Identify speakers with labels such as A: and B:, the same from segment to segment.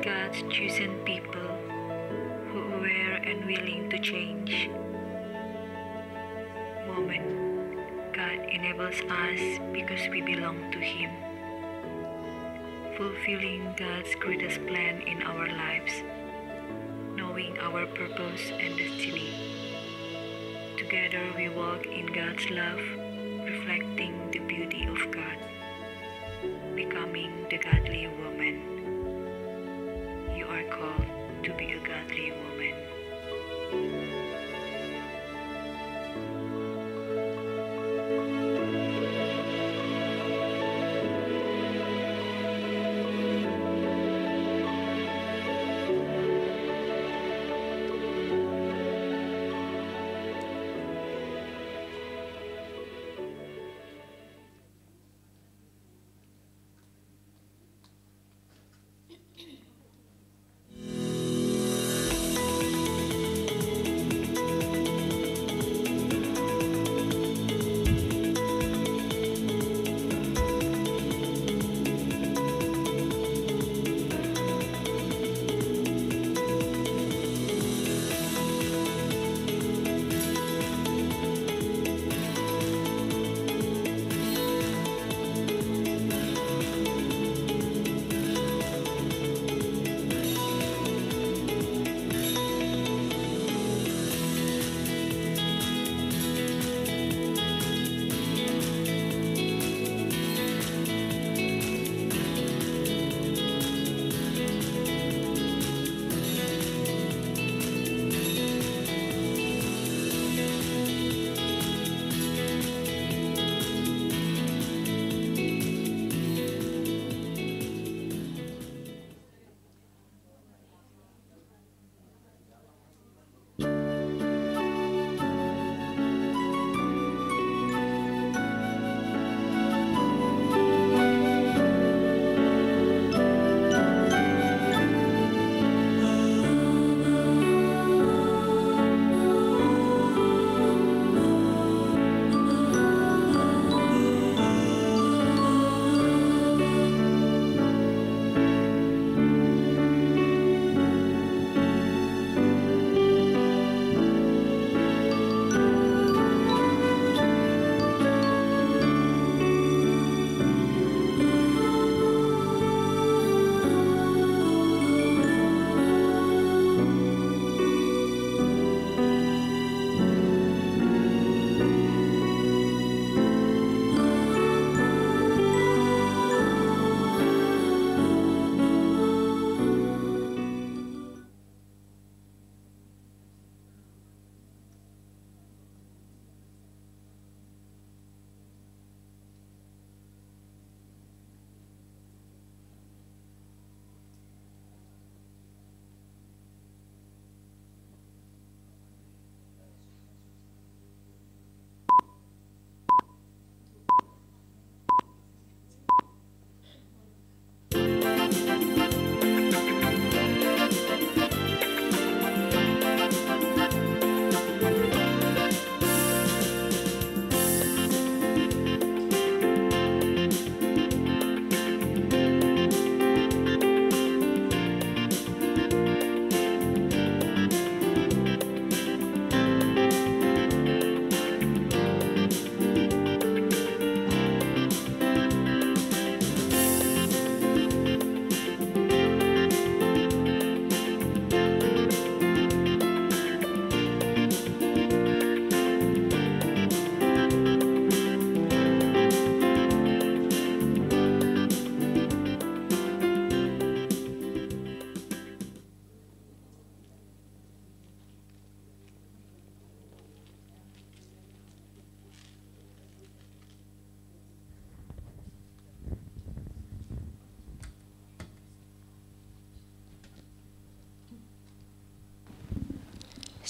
A: God's chosen people who are aware and willing to change. Woman, God enables us because we belong to Him, fulfilling God's greatest plan in our lives, knowing our purpose and destiny. Together we walk in God's love, reflecting the beauty of God, becoming the godly woman. You are called to be a godly woman.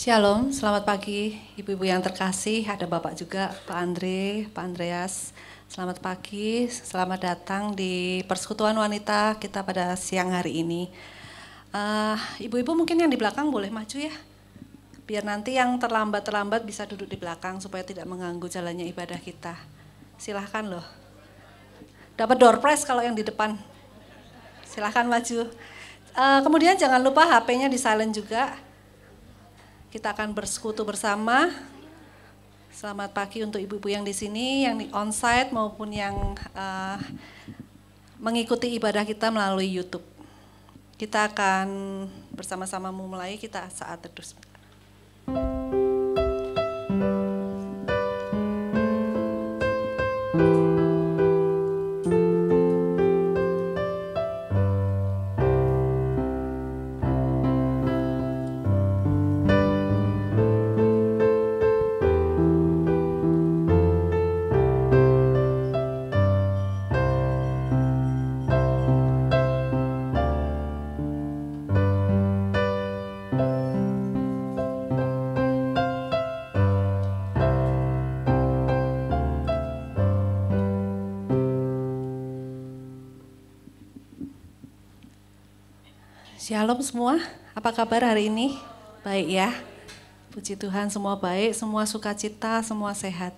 B: Shalom, selamat pagi ibu-ibu yang terkasih, ada Bapak juga, Pak Andre, Pak Andreas. Selamat pagi, selamat datang di Persekutuan Wanita kita pada siang hari ini. Ibu-ibu mungkin yang di belakang boleh maju ya, biar nanti yang terlambat bisa duduk di belakang supaya tidak mengganggu jalannya ibadah kita. Silahkan loh. Dapat door prize kalau yang di depan. Silahkan maju. Kemudian jangan lupa HP-nya di silent juga. Kita akan bersekutu bersama. Selamat pagi untuk ibu-ibu yang di sini, yang onsite maupun yang mengikuti ibadah kita melalui YouTube. Kita akan bersama-sama memulai kita saat teduh. Shalom semua, apa kabar hari ini? Baik ya, puji Tuhan semua baik, semua sukacita, semua sehat.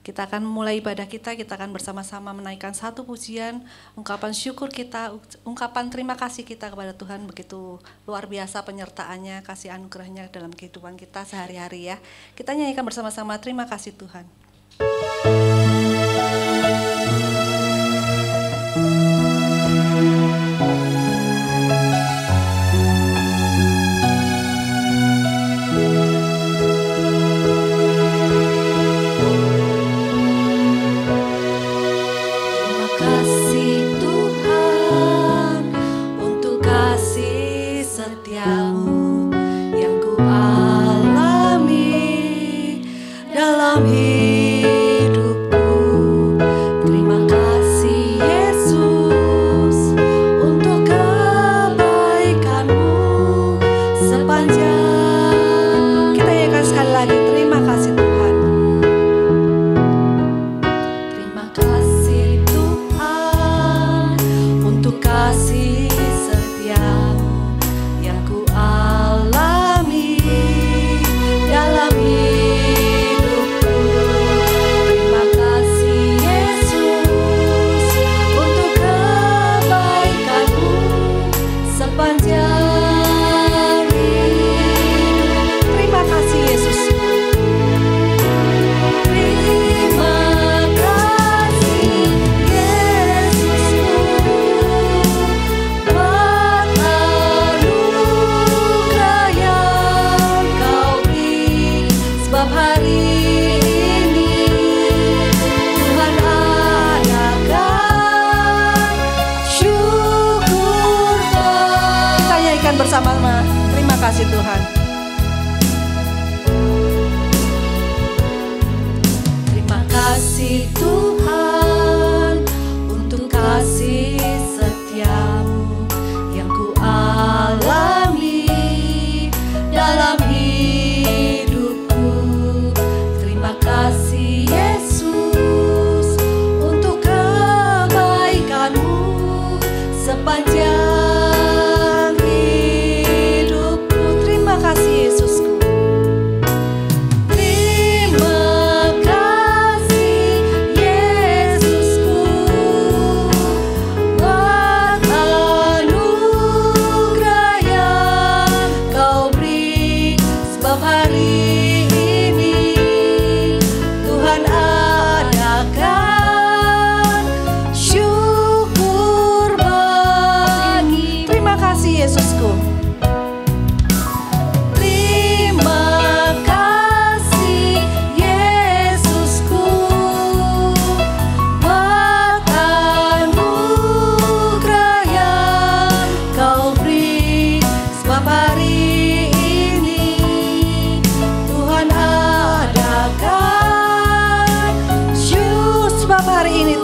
B: Kita akan memulai ibadah kita akan bersama-sama menaikkan satu pujian, ungkapan syukur kita, ungkapan terima kasih kita kepada Tuhan, begitu luar biasa penyertaannya, kasih anugerahnya dalam kehidupan kita sehari-hari ya. Kita nyanyikan bersama-sama, terima kasih Tuhan. Bersama-sama, terima kasih Tuhan. Terima kasih Tuhan untuk kasih setiamu yang ku alami dalam hidupku. Terima kasih Yesus untuk kebaikanmu sepanjang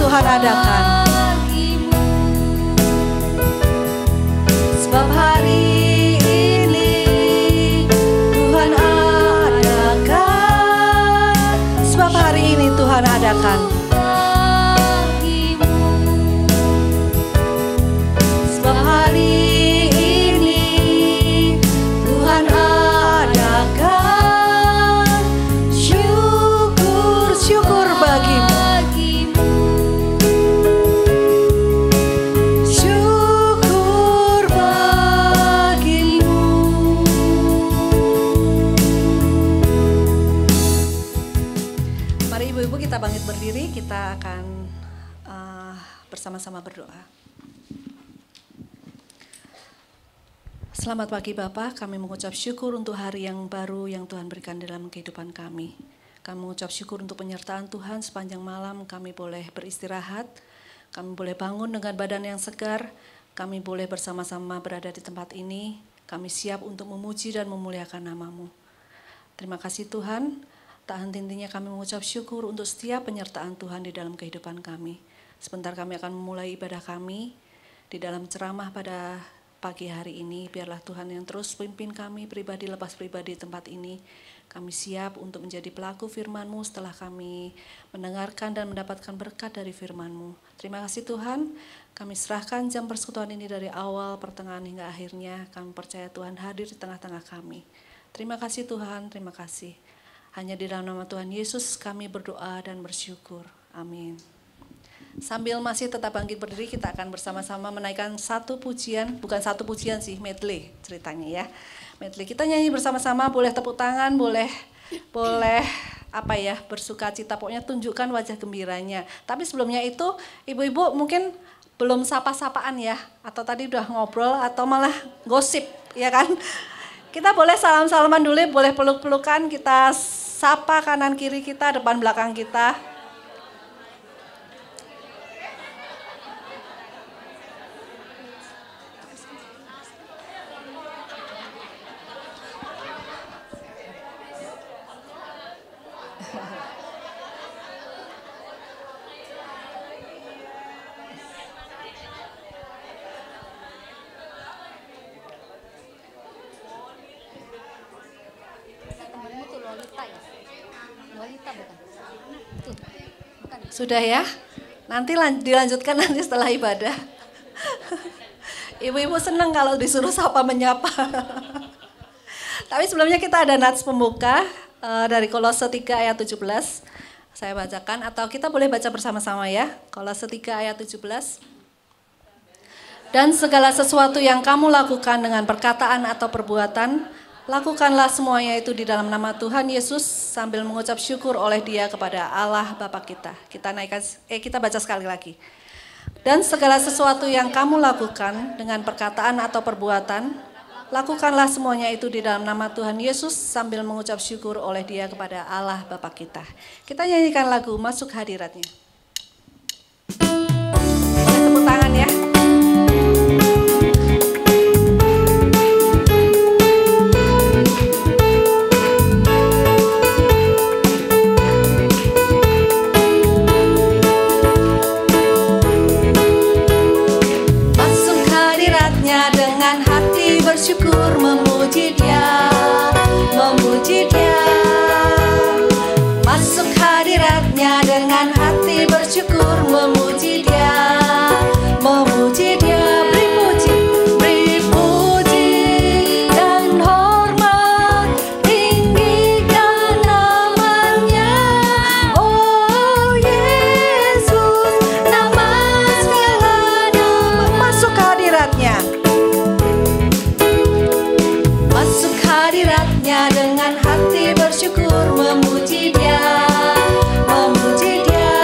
B: Tuhan adakan. Sebab hari ini Tuhan adakan. Sebab hari ini Tuhan adakan. Sebab hari ini Tuhan adakan. Syukur, syukur bagimu. Syukur Selamat pagi Bapak, kami mengucap syukur untuk hari yang baru yang Tuhan berikan dalam kehidupan kami. Kami mengucap syukur untuk penyertaan Tuhan sepanjang malam, kami boleh beristirahat, kami boleh bangun dengan badan yang segar, kami boleh bersama-sama berada di tempat ini, kami siap untuk memuji dan memuliakan nama-Mu. Terima kasih Tuhan, tak henti-hentinya kami mengucap syukur untuk setiap penyertaan Tuhan di dalam kehidupan kami. Sebentar kami akan memulai ibadah kami di dalam ceramah pada pagi hari ini. Biarlah Tuhan yang terus pimpin kami pribadi lepas pribadi di tempat ini. Kami siap untuk menjadi pelaku firman-Mu setelah kami mendengarkan dan mendapatkan berkat dari firman-Mu. Terima kasih Tuhan, kami serahkan jam persekutuan ini dari awal, pertengahan hingga akhirnya. Kami percaya Tuhan hadir di tengah-tengah kami. Terima kasih Tuhan, terima kasih. Hanya di dalam nama Tuhan Yesus kami berdoa dan bersyukur. Amin. Sambil masih tetap bangkit berdiri, kita akan bersama-sama menaikkan satu pujian, bukan satu pujian sih, medley ceritanya ya. Medley, kita nyanyi bersama-sama, boleh tepuk tangan, boleh apa ya, bersuka cita, pokoknya tunjukkan wajah gembiranya. Tapi sebelumnya itu, ibu-ibu mungkin belum sapa-sapaan ya, atau tadi udah ngobrol, atau malah gosip, ya kan? Kita boleh salam-salaman dulu, boleh peluk-pelukan, kita sapa kanan kiri kita, depan belakang kita. Sudah ya, nanti dilanjutkan nanti setelah ibadah. Ibu-ibu senang kalau disuruh sapa menyapa. Tapi sebelumnya kita ada nats pembuka dari Kolose 3 ayat 17. Saya bacakan atau kita boleh baca bersama-sama ya. Kolose 3 ayat 17. Dan segala sesuatu yang kamu lakukan dengan perkataan atau perbuatan, lakukanlah semuanya itu di dalam nama Tuhan Yesus sambil mengucap syukur oleh Dia kepada Allah Bapa kita. Kita baca sekali lagi. Dan segala sesuatu yang kamu lakukan dengan perkataan atau perbuatan, lakukanlah semuanya itu di dalam nama Tuhan Yesus sambil mengucap syukur oleh Dia kepada Allah Bapa kita. Kita nyanyikan lagu Masuk Hadiratnya. Boleh tepuk tangan ya. Bersyukur memuji Dia, memuji Dia. Masuk hadiratnya dengan hati bersyukur memuji Dia, memuji Dia. Beri puji dan hormat, tinggikan namanya. Oh Yesus, nama segala nama. Masuk hadiratnya. Hadiratnya dengan hati bersyukur memuji Dia, memuji Dia.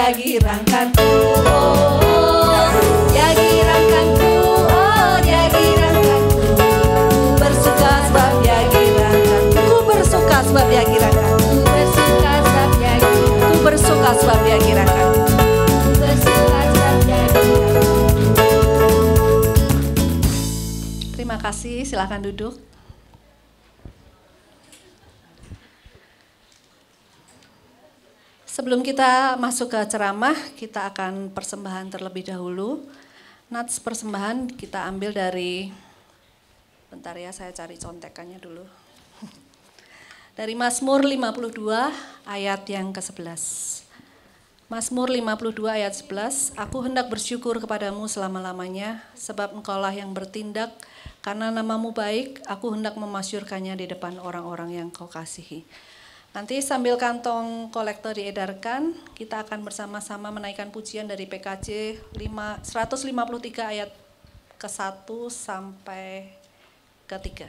B: ya girangkanku, oh, ya girangkanku, oh, ya girangkanku. Ku bersuka sebab ya girangkanku, ku bersuka sebab ya girangkanku, ku bersuka sebab ya girangkanku, ku bersuka sebab ya girangkanku, ku bersuka sebab ya girangkanku. Terima kasih, silakan duduk. Sebelum kita masuk ke ceramah, kita akan persembahan terlebih dahulu. Nats persembahan kita ambil dari, bentar ya saya cari contekannya dulu. Dari Mazmur 52 ayat yang ke-11. Mazmur 52 ayat 11, aku hendak bersyukur kepadamu selama-lamanya, sebab engkaulah yang bertindak, karena namamu baik, aku hendak memasyurkannya di depan orang-orang yang kau kasihi. Nanti sambil kantong kolektor diedarkan, kita akan bersama-sama menaikkan pujian dari PKJ 153 ayat ke-1 sampai ke-3.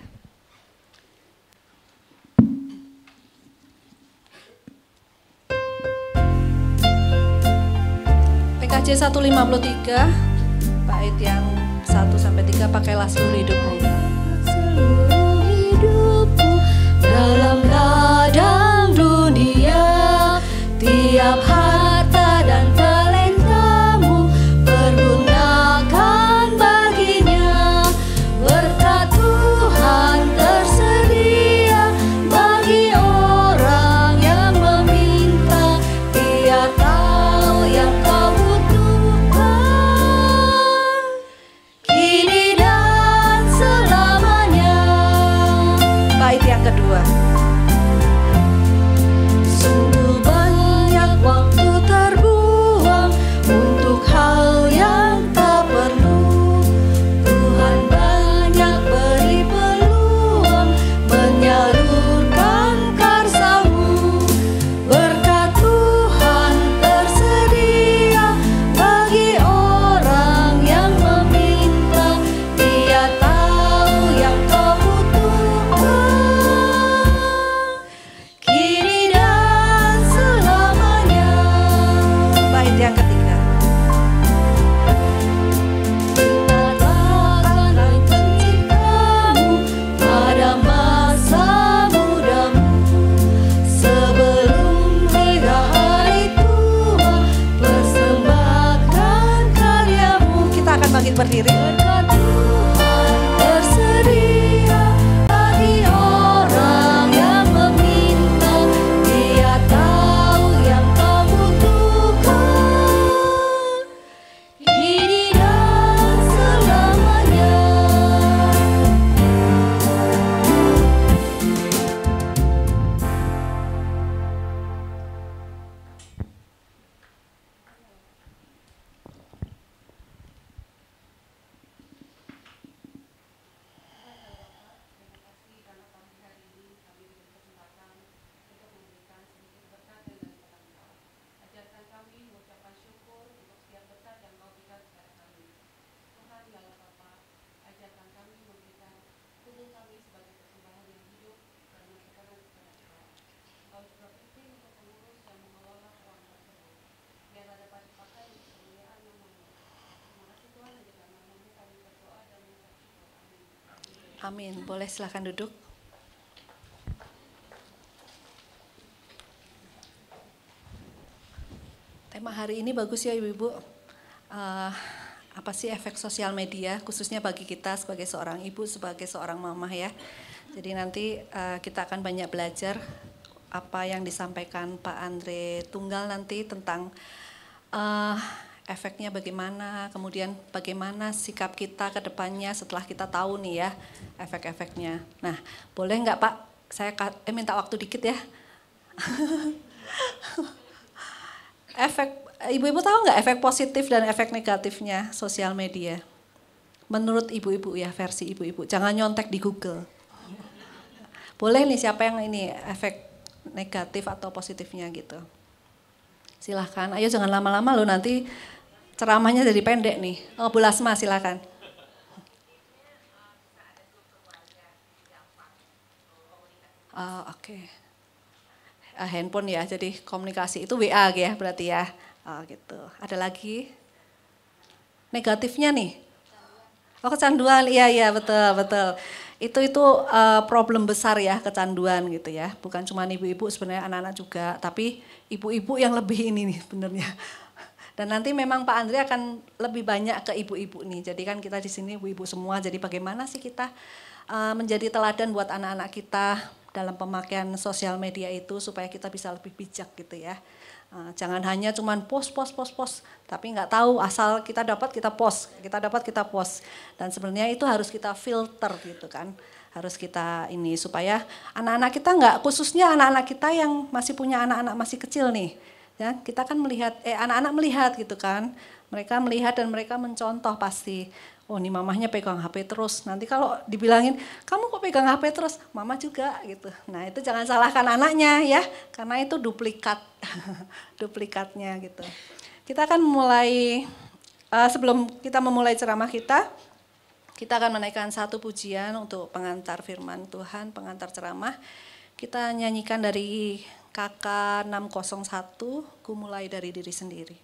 B: PKJ 153, bait yang 1 sampai 3, pakailah seluruh hidupmu. Seluruh hidupku dalam ladang dunia, tiap harta dan talentamu pergunakan baginya. Berkat Tuhan tersedia bagi orang yang meminta. Dia tahu yang kau butuhkan kini dan selamanya. Bait yang kedua. Sungguh banyak waktu terbuang untuk hal yang tak perlu. Tuhan banyak beri peluang menyalurkan karsamu. Berkat Tuhan tersedia bagi orang yang meminta. Dia tahu yang kau butuhkan kini dan selamanya. Bait yang ketiga. Kita takkan menciptamu pada masa mudamu. Sebelum tiba hari tua, persembahkan karyamu. Kita akan bangkit berdiri. Berkat Tuhan tersedia bagi orang yang meminta. Dia tahu yang kau butuhkan kini dan selamanya. Amin. Boleh silakan duduk. Tema hari ini bagus ya Ibu-Ibu. Apa sih efek sosial media, khususnya bagi kita sebagai seorang ibu, sebagai seorang mama ya. Jadi nanti kita akan banyak belajar apa yang disampaikan Pak Andre Tunggal nanti tentang efeknya bagaimana, kemudian bagaimana sikap kita ke depannya setelah kita tahu nih ya efek-efeknya. Nah, boleh nggak Pak, saya minta waktu dikit ya. Efek, ibu-ibu tahu nggak efek positif dan efek negatifnya sosial media? Menurut ibu-ibu ya, versi ibu-ibu, jangan nyontek di Google. Boleh nih siapa yang ini efek negatif atau positifnya gitu. Silahkan, ayo jangan lama-lama loh nanti ceramahnya jadi pendek nih. Oh, Bu Lasma silahkan. Oke. Handphone ya, jadi komunikasi itu WA ya berarti ya. Oh, gitu. Ada lagi? Negatifnya nih? Oh, kecanduan, iya betul betul. Itu problem besar ya, kecanduan gitu ya. Bukan cuma ibu-ibu, sebenarnya anak-anak juga, tapi ibu-ibu yang lebih ini nih sebenarnya. Dan nanti memang Pak Andre akan lebih banyak ke ibu-ibu nih. Jadi kan kita di sini ibu-ibu semua. Jadi bagaimana sih kita menjadi teladan buat anak-anak kita dalam pemakaian sosial media itu supaya kita bisa lebih bijak gitu ya. Jangan hanya cuman post, tapi nggak tahu asal kita dapat kita post, dan sebenarnya itu harus kita filter gitu kan, harus kita ini supaya anak-anak kita nggak, khususnya anak-anak kita yang masih punya anak-anak masih kecil nih, ya kita kan melihat, anak-anak melihat gitu kan, mereka melihat dan mereka mencontoh pasti. Oh ini mamahnya pegang HP terus, nanti kalau dibilangin, kamu kok pegang HP terus? Mama juga gitu. Nah itu jangan salahkan anaknya ya, karena itu duplikat, duplikatnya gitu. Kita akan mulai, sebelum kita memulai ceramah kita akan menaikkan satu pujian untuk pengantar firman Tuhan, pengantar ceramah. Kita nyanyikan dari KK 601, Ku Mulai Dari Diri Sendiri.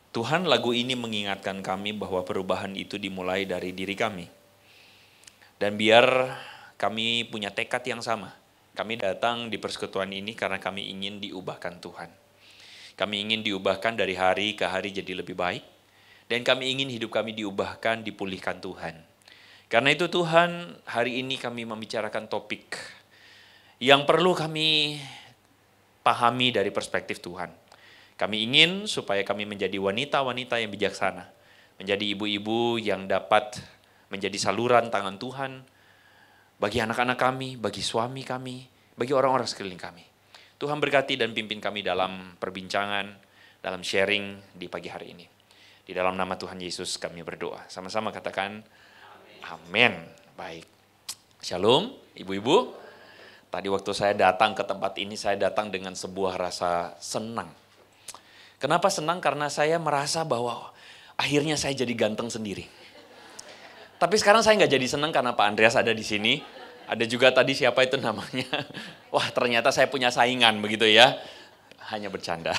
C: Tuhan, lagu ini mengingatkan kami bahwa perubahan itu dimulai dari diri kami. Dan biar kami punya tekad yang sama. Kami datang di persekutuan ini karena kami ingin diubahkan Tuhan. Kami ingin diubahkan dari hari ke hari jadi lebih baik. Dan kami ingin hidup kami diubahkan, dipulihkan Tuhan. Karena itu Tuhan, hari ini kami membicarakan topik yang perlu kami pahami dari perspektif Tuhan. Kami ingin supaya kami menjadi wanita-wanita yang bijaksana. Menjadi ibu-ibu yang dapat menjadi saluran tangan Tuhan bagi anak-anak kami, bagi suami kami, bagi orang-orang sekeliling kami. Tuhan berkati dan pimpin kami dalam perbincangan, dalam sharing di pagi hari ini. Di dalam nama Tuhan Yesus kami berdoa. Sama-sama katakan amin. Baik. Shalom, ibu-ibu. Tadi waktu saya datang ke tempat ini, saya datang dengan sebuah rasa senang. Kenapa senang? Karena saya merasa bahwa akhirnya saya jadi ganteng sendiri. Tapi sekarang saya nggak jadi senang karena Pak Andreas ada di sini. Ada juga tadi siapa itu namanya. Wah, ternyata saya punya saingan begitu ya. Hanya bercanda.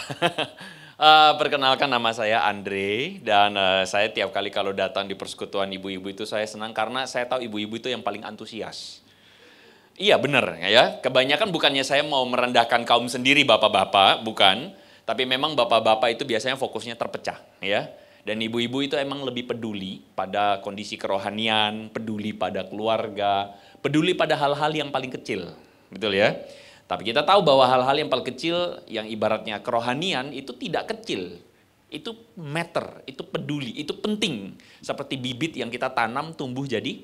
C: Perkenalkan, nama saya Andre, dan saya tiap kali kalau datang di persekutuan ibu-ibu itu saya senang karena saya tahu ibu-ibu itu yang paling antusias. Iya benar ya, kebanyakan bukannya saya mau merendahkan kaum sendiri bapak-bapak, bukan. Tapi memang bapak-bapak itu biasanya fokusnya terpecah ya. Dan ibu-ibu itu emang lebih peduli pada kondisi kerohanian, peduli pada keluarga, peduli pada hal-hal yang paling kecil, betul ya. Tapi kita tahu bahwa hal-hal yang paling kecil, yang ibaratnya kerohanian itu tidak kecil. Itu matter, itu peduli, itu penting. Seperti bibit yang kita tanam tumbuh jadi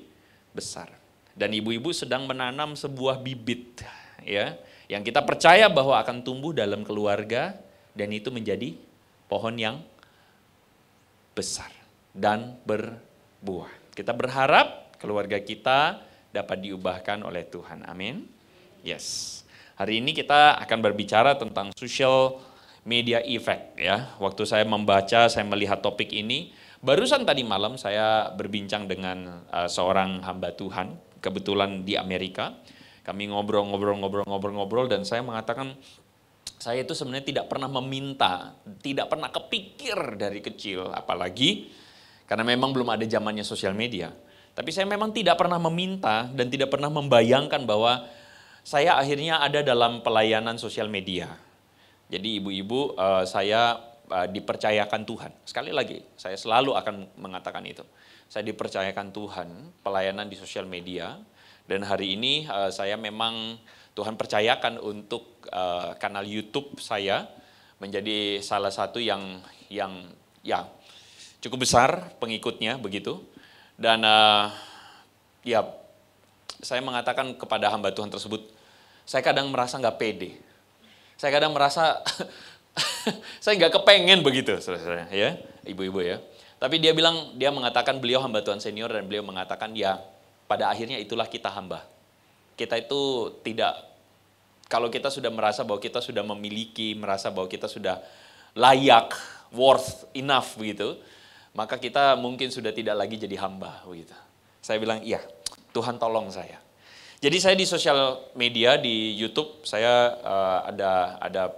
C: besar. Dan ibu-ibu sedang menanam sebuah bibit ya, yang kita percaya bahwa akan tumbuh dalam keluarga dan itu menjadi pohon yang besar dan berbuah. Kita berharap keluarga kita dapat diubahkan oleh Tuhan. Amin. Yes. Hari ini kita akan berbicara tentang social media effect ya. Waktu saya membaca, saya melihat topik ini, barusan tadi malam saya berbincang dengan seorang hamba Tuhan, kebetulan di Amerika. Kami ngobrol dan saya mengatakan saya itu sebenarnya tidak pernah meminta, tidak pernah kepikir dari kecil, apalagi karena memang belum ada zamannya sosial media. Tapi saya memang tidak pernah meminta dan tidak pernah membayangkan bahwa saya akhirnya ada dalam pelayanan sosial media. Jadi ibu-ibu, saya dipercayakan Tuhan. Sekali lagi, saya selalu akan mengatakan itu. Saya dipercayakan Tuhan pelayanan di sosial media. Dan hari ini saya memang Tuhan percayakan untuk kanal YouTube saya menjadi salah satu yang ya cukup besar pengikutnya begitu. Dan ya saya mengatakan kepada hamba Tuhan tersebut, saya kadang merasa nggak pede. Saya kadang merasa saya nggak kepengen begitu, saudara-saudara, ya, ibu-ibu ya. Tapi dia mengatakan beliau hamba Tuhan senior dan beliau mengatakan ya pada akhirnya itulah kita hamba. Kita itu tidak, kalau kita sudah merasa bahwa kita sudah memiliki, merasa bahwa kita sudah layak, worth enough begitu, maka kita mungkin sudah tidak lagi jadi hamba begitu. Saya bilang iya, Tuhan tolong saya. Jadi saya di sosial media, di YouTube, saya ada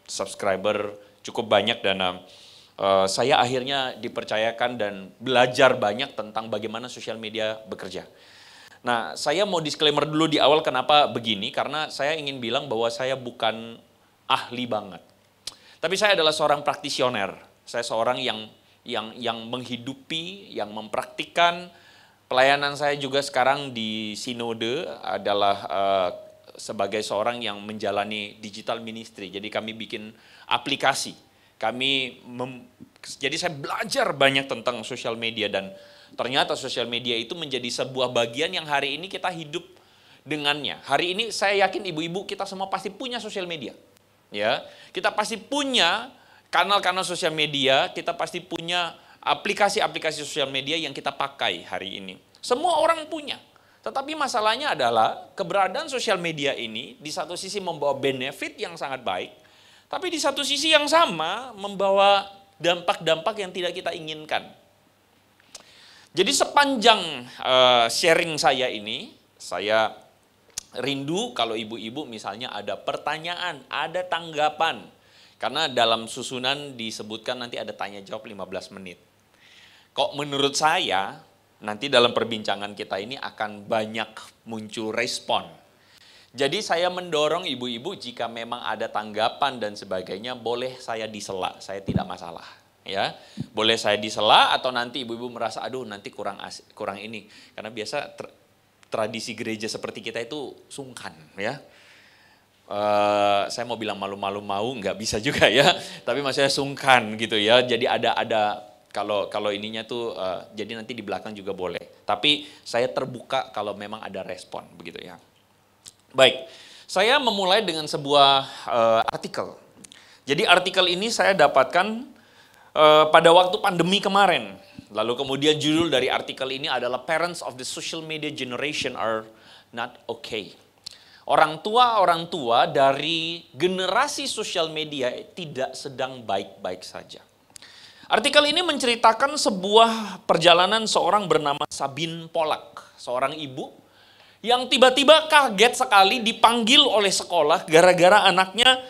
C: subscriber cukup banyak dan saya akhirnya dipercayakan dan belajar banyak tentang bagaimana sosial media bekerja. Nah, saya mau disclaimer dulu di awal kenapa begini, karena saya ingin bilang bahwa saya bukan ahli banget. Tapi saya adalah seorang praktisioner, saya seorang yang menghidupi, yang mempraktikkan. Pelayanan saya juga sekarang di Sinode adalah sebagai seorang yang menjalani digital ministry. Jadi kami bikin aplikasi. Jadi saya belajar banyak tentang sosial media dan ternyata sosial media itu menjadi sebuah bagian yang hari ini kita hidup dengannya. Hari ini saya yakin ibu-ibu kita semua pasti punya sosial media. Ya, kita pasti punya kanal-kanal sosial media, kita pasti punya aplikasi-aplikasi sosial media yang kita pakai hari ini. Semua orang punya. Tetapi masalahnya adalah keberadaan sosial media ini di satu sisi membawa benefit yang sangat baik, tapi di satu sisi yang sama membawa dampak-dampak yang tidak kita inginkan. Jadi sepanjang sharing saya ini, saya rindu kalau ibu-ibu misalnya ada pertanyaan, ada tanggapan. Karena dalam susunan disebutkan nanti ada tanya jawab 15 menit. Kok menurut saya nanti dalam perbincangan kita ini akan banyak muncul respon. Jadi saya mendorong ibu-ibu jika memang ada tanggapan dan sebagainya, boleh saya disela, saya tidak masalah. Ya, boleh saya disela atau nanti ibu-ibu merasa, aduh nanti kurang ini. Karena biasa tradisi gereja seperti kita itu sungkan, ya. Saya mau bilang malu-malu mau, nggak bisa juga ya. Tapi maksudnya sungkan gitu ya. Jadi ada kalau ininya tuh, jadi nanti di belakang juga boleh. Tapi saya terbuka kalau memang ada respon begitu ya. Baik, saya memulai dengan sebuah artikel. Jadi artikel ini saya dapatkan pada waktu pandemi kemarin. Lalu kemudian judul dari artikel ini adalah Parents of the Social Media Generation Are Not Okay. Orang tua dari generasi sosial media tidak sedang baik-baik saja. Artikel ini menceritakan sebuah perjalanan seorang bernama Sabine Polak, seorang ibu yang tiba-tiba kaget sekali dipanggil oleh sekolah gara-gara anaknya,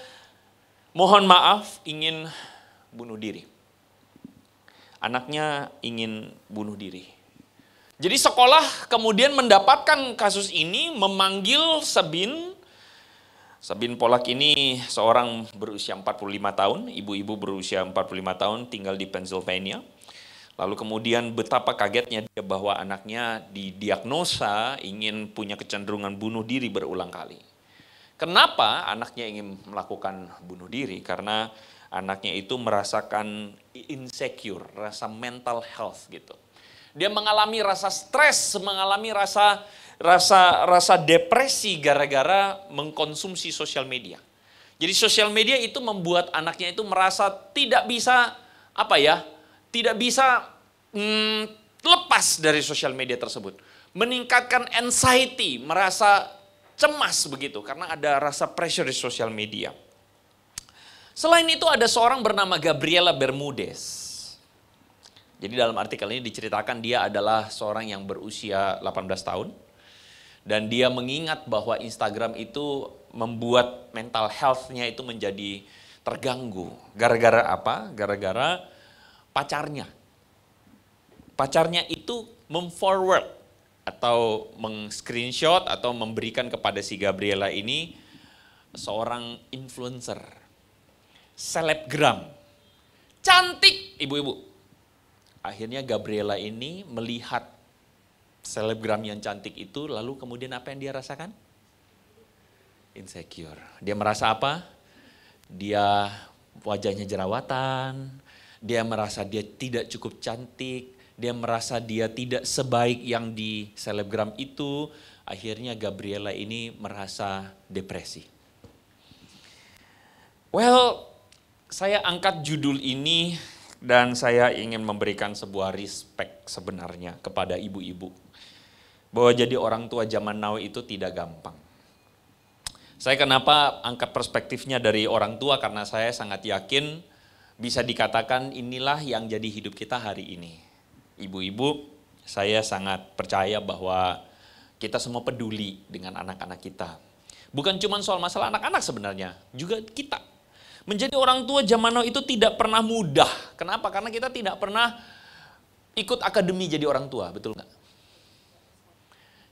C: mohon maaf, ingin bunuh diri. Anaknya ingin bunuh diri. Jadi sekolah kemudian mendapatkan kasus ini, memanggil Sabine. Sabine Polak ini seorang berusia 45 tahun, ibu-ibu berusia 45 tahun, tinggal di Pennsylvania. Lalu kemudian betapa kagetnya dia bahwa anaknya didiagnosa ingin punya kecenderungan bunuh diri berulang kali. Kenapa anaknya ingin melakukan bunuh diri? Karena anaknya itu merasakan insecure, rasa mental health gitu. Dia mengalami rasa stres, mengalami rasa depresi gara-gara mengkonsumsi sosial media. Jadi sosial media itu membuat anaknya itu merasa tidak bisa tidak bisa lepas dari sosial media tersebut. Meningkatkan anxiety, merasa cemas begitu karena ada rasa pressure di sosial media. Selain itu ada seorang bernama Gabriela Bermudez. Jadi dalam artikel ini diceritakan dia adalah seorang yang berusia 18 tahun. Dan dia mengingat bahwa Instagram itu membuat mental health-nya itu menjadi terganggu. Gara-gara apa? Gara-gara pacarnya. Pacarnya itu memforward atau meng-screenshot atau memberikan kepada si Gabriela ini seorang influencer, selebgram, cantik ibu-ibu. Akhirnya Gabriela ini melihat selebgram yang cantik itu, lalu kemudian apa yang dia rasakan? Insecure. Dia merasa apa? Dia wajahnya jerawatan, dia merasa dia tidak cukup cantik, dia merasa dia tidak sebaik yang di selebgram itu. Akhirnya Gabriela ini merasa depresi. Well, saya angkat judul ini dan saya ingin memberikan sebuah respect sebenarnya kepada ibu-ibu. Bahwa jadi orang tua zaman now itu tidak gampang. Saya kenapa angkat perspektifnya dari orang tua, karena saya sangat yakin bisa dikatakan inilah yang jadi hidup kita hari ini. Ibu-ibu, saya sangat percaya bahwa kita semua peduli dengan anak-anak kita. Bukan cuma soal masalah anak-anak sebenarnya, juga kita. Menjadi orang tua zaman now itu tidak pernah mudah. Kenapa? Karena kita tidak pernah ikut akademi jadi orang tua, betul nggak?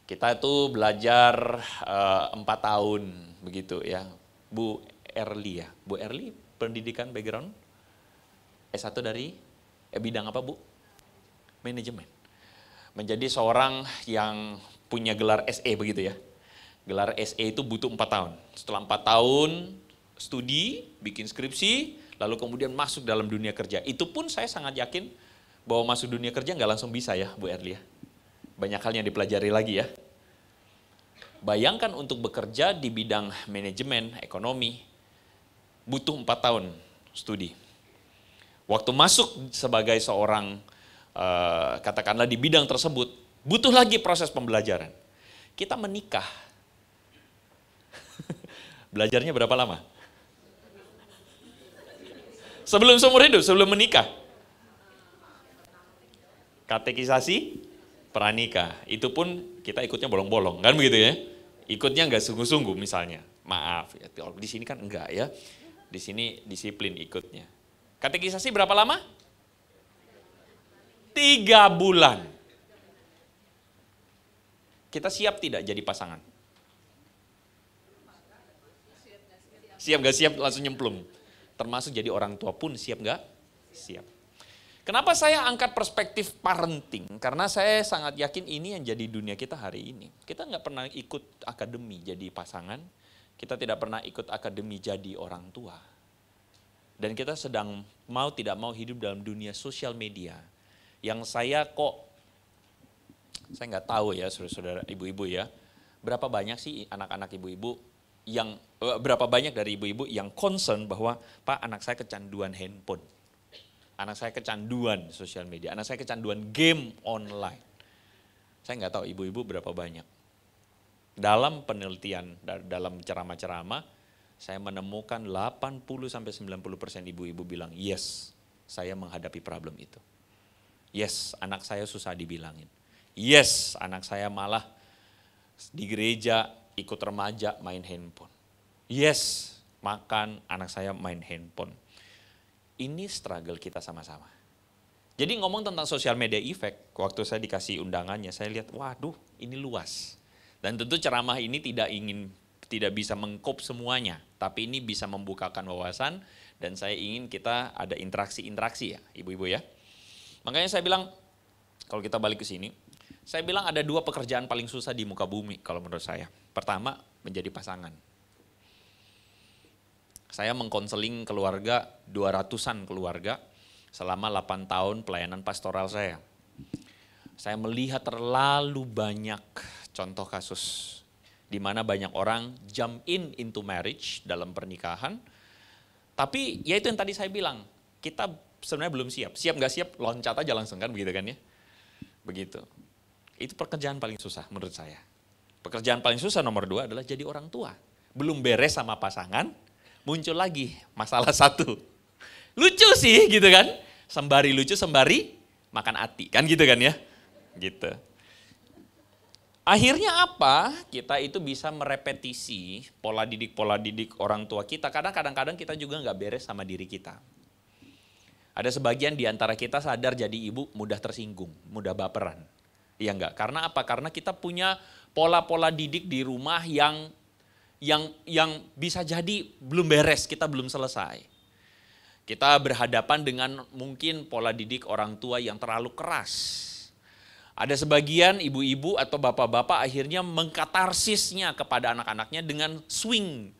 C: Kita itu belajar 4 tahun begitu ya. Bu Erli ya. Bu Erli pendidikan background S1 dari bidang apa Bu? Manajemen. Menjadi seorang yang punya gelar SE begitu ya. Gelar SE itu butuh 4 tahun. Setelah 4 tahun studi, bikin skripsi, lalu kemudian masuk dalam dunia kerja. Itu pun saya sangat yakin bahwa masuk dunia kerja nggak langsung bisa ya Bu Erli ya. Banyak hal yang dipelajari lagi ya. Bayangkan untuk bekerja di bidang manajemen, ekonomi, butuh 4 tahun studi. Waktu masuk sebagai seorang, katakanlah di bidang tersebut, butuh lagi proses pembelajaran. Kita menikah. Belajarnya berapa lama? Sebelum seumur hidup, sebelum menikah. Katekisasi, pranikah. Itu pun kita ikutnya bolong-bolong, kan begitu ya? Ikutnya enggak sungguh-sungguh misalnya. Maaf, ya, di sini kan enggak ya. Di sini disiplin ikutnya. Katekisasi berapa lama? 3 bulan. Kita siap tidak jadi pasangan? Siap gak siap langsung nyemplung. Termasuk jadi orang tua pun siap gak? Siap. Kenapa saya angkat perspektif parenting? Karena saya sangat yakin ini yang jadi dunia kita hari ini. Kita nggak pernah ikut akademi jadi pasangan. Kita tidak pernah ikut akademi jadi orang tua. Dan kita sedang mau tidak mau hidup dalam dunia sosial media. Yang saya nggak tahu ya saudara-saudara ibu-ibu ya. Berapa banyak sih anak-anak ibu-ibu yang, berapa banyak dari ibu-ibu yang concern bahwa Pak anak saya kecanduan handphone. Anak saya kecanduan sosial media. Anak saya kecanduan game online. Saya nggak tahu ibu-ibu berapa banyak. Dalam penelitian, dalam ceramah-ceramah, saya menemukan 80-90% ibu-ibu bilang, yes, saya menghadapi problem itu. Yes, anak saya susah dibilangin. Yes, anak saya malah di gereja ikut remaja main handphone. Yes, makan anak saya main handphone. Ini struggle kita sama-sama. Jadi ngomong tentang social media effect, waktu saya dikasih undangannya, saya lihat, waduh ini luas. Dan tentu ceramah ini tidak bisa mengkop semuanya, tapi ini bisa membukakan wawasan dan saya ingin kita ada interaksi-interaksi ya, ibu-ibu ya. Makanya saya bilang, kalau kita balik ke sini, saya bilang ada 2 pekerjaan paling susah di muka bumi kalau menurut saya. Pertama, menjadi pasangan. Saya mengkonseling keluarga, 200-an keluarga, selama 8 tahun pelayanan pastoral saya. Saya melihat terlalu banyak contoh kasus di mana banyak orang jump into marriage dalam pernikahan. Tapi ya itu yang tadi saya bilang, kita sebenarnya belum siap. Siap nggak siap, loncat aja langsung kan begitu kan ya. Begitu. Itu pekerjaan paling susah menurut saya. Pekerjaan paling susah nomor 2 adalah jadi orang tua. Belum beres sama pasangan, muncul lagi masalah satu. Lucu sih gitu kan. Sembari lucu, sembari makan hati. Kan gitu kan ya. Gitu. Akhirnya apa? Kita itu bisa merepetisi pola didik orang tua kita. Karena kadang-kadang kita juga nggak beres sama diri kita. Ada sebagian di antara kita sadar jadi ibu mudah tersinggung, mudah baperan. Iya enggak? Karena apa? Karena kita punya pola-pola didik di rumah yang bisa jadi belum beres, kita belum selesai. Kita berhadapan dengan mungkin pola didik orang tua yang terlalu keras. Ada sebagian ibu-ibu atau bapak-bapak akhirnya mengkatarsisnya kepada anak-anaknya dengan swing.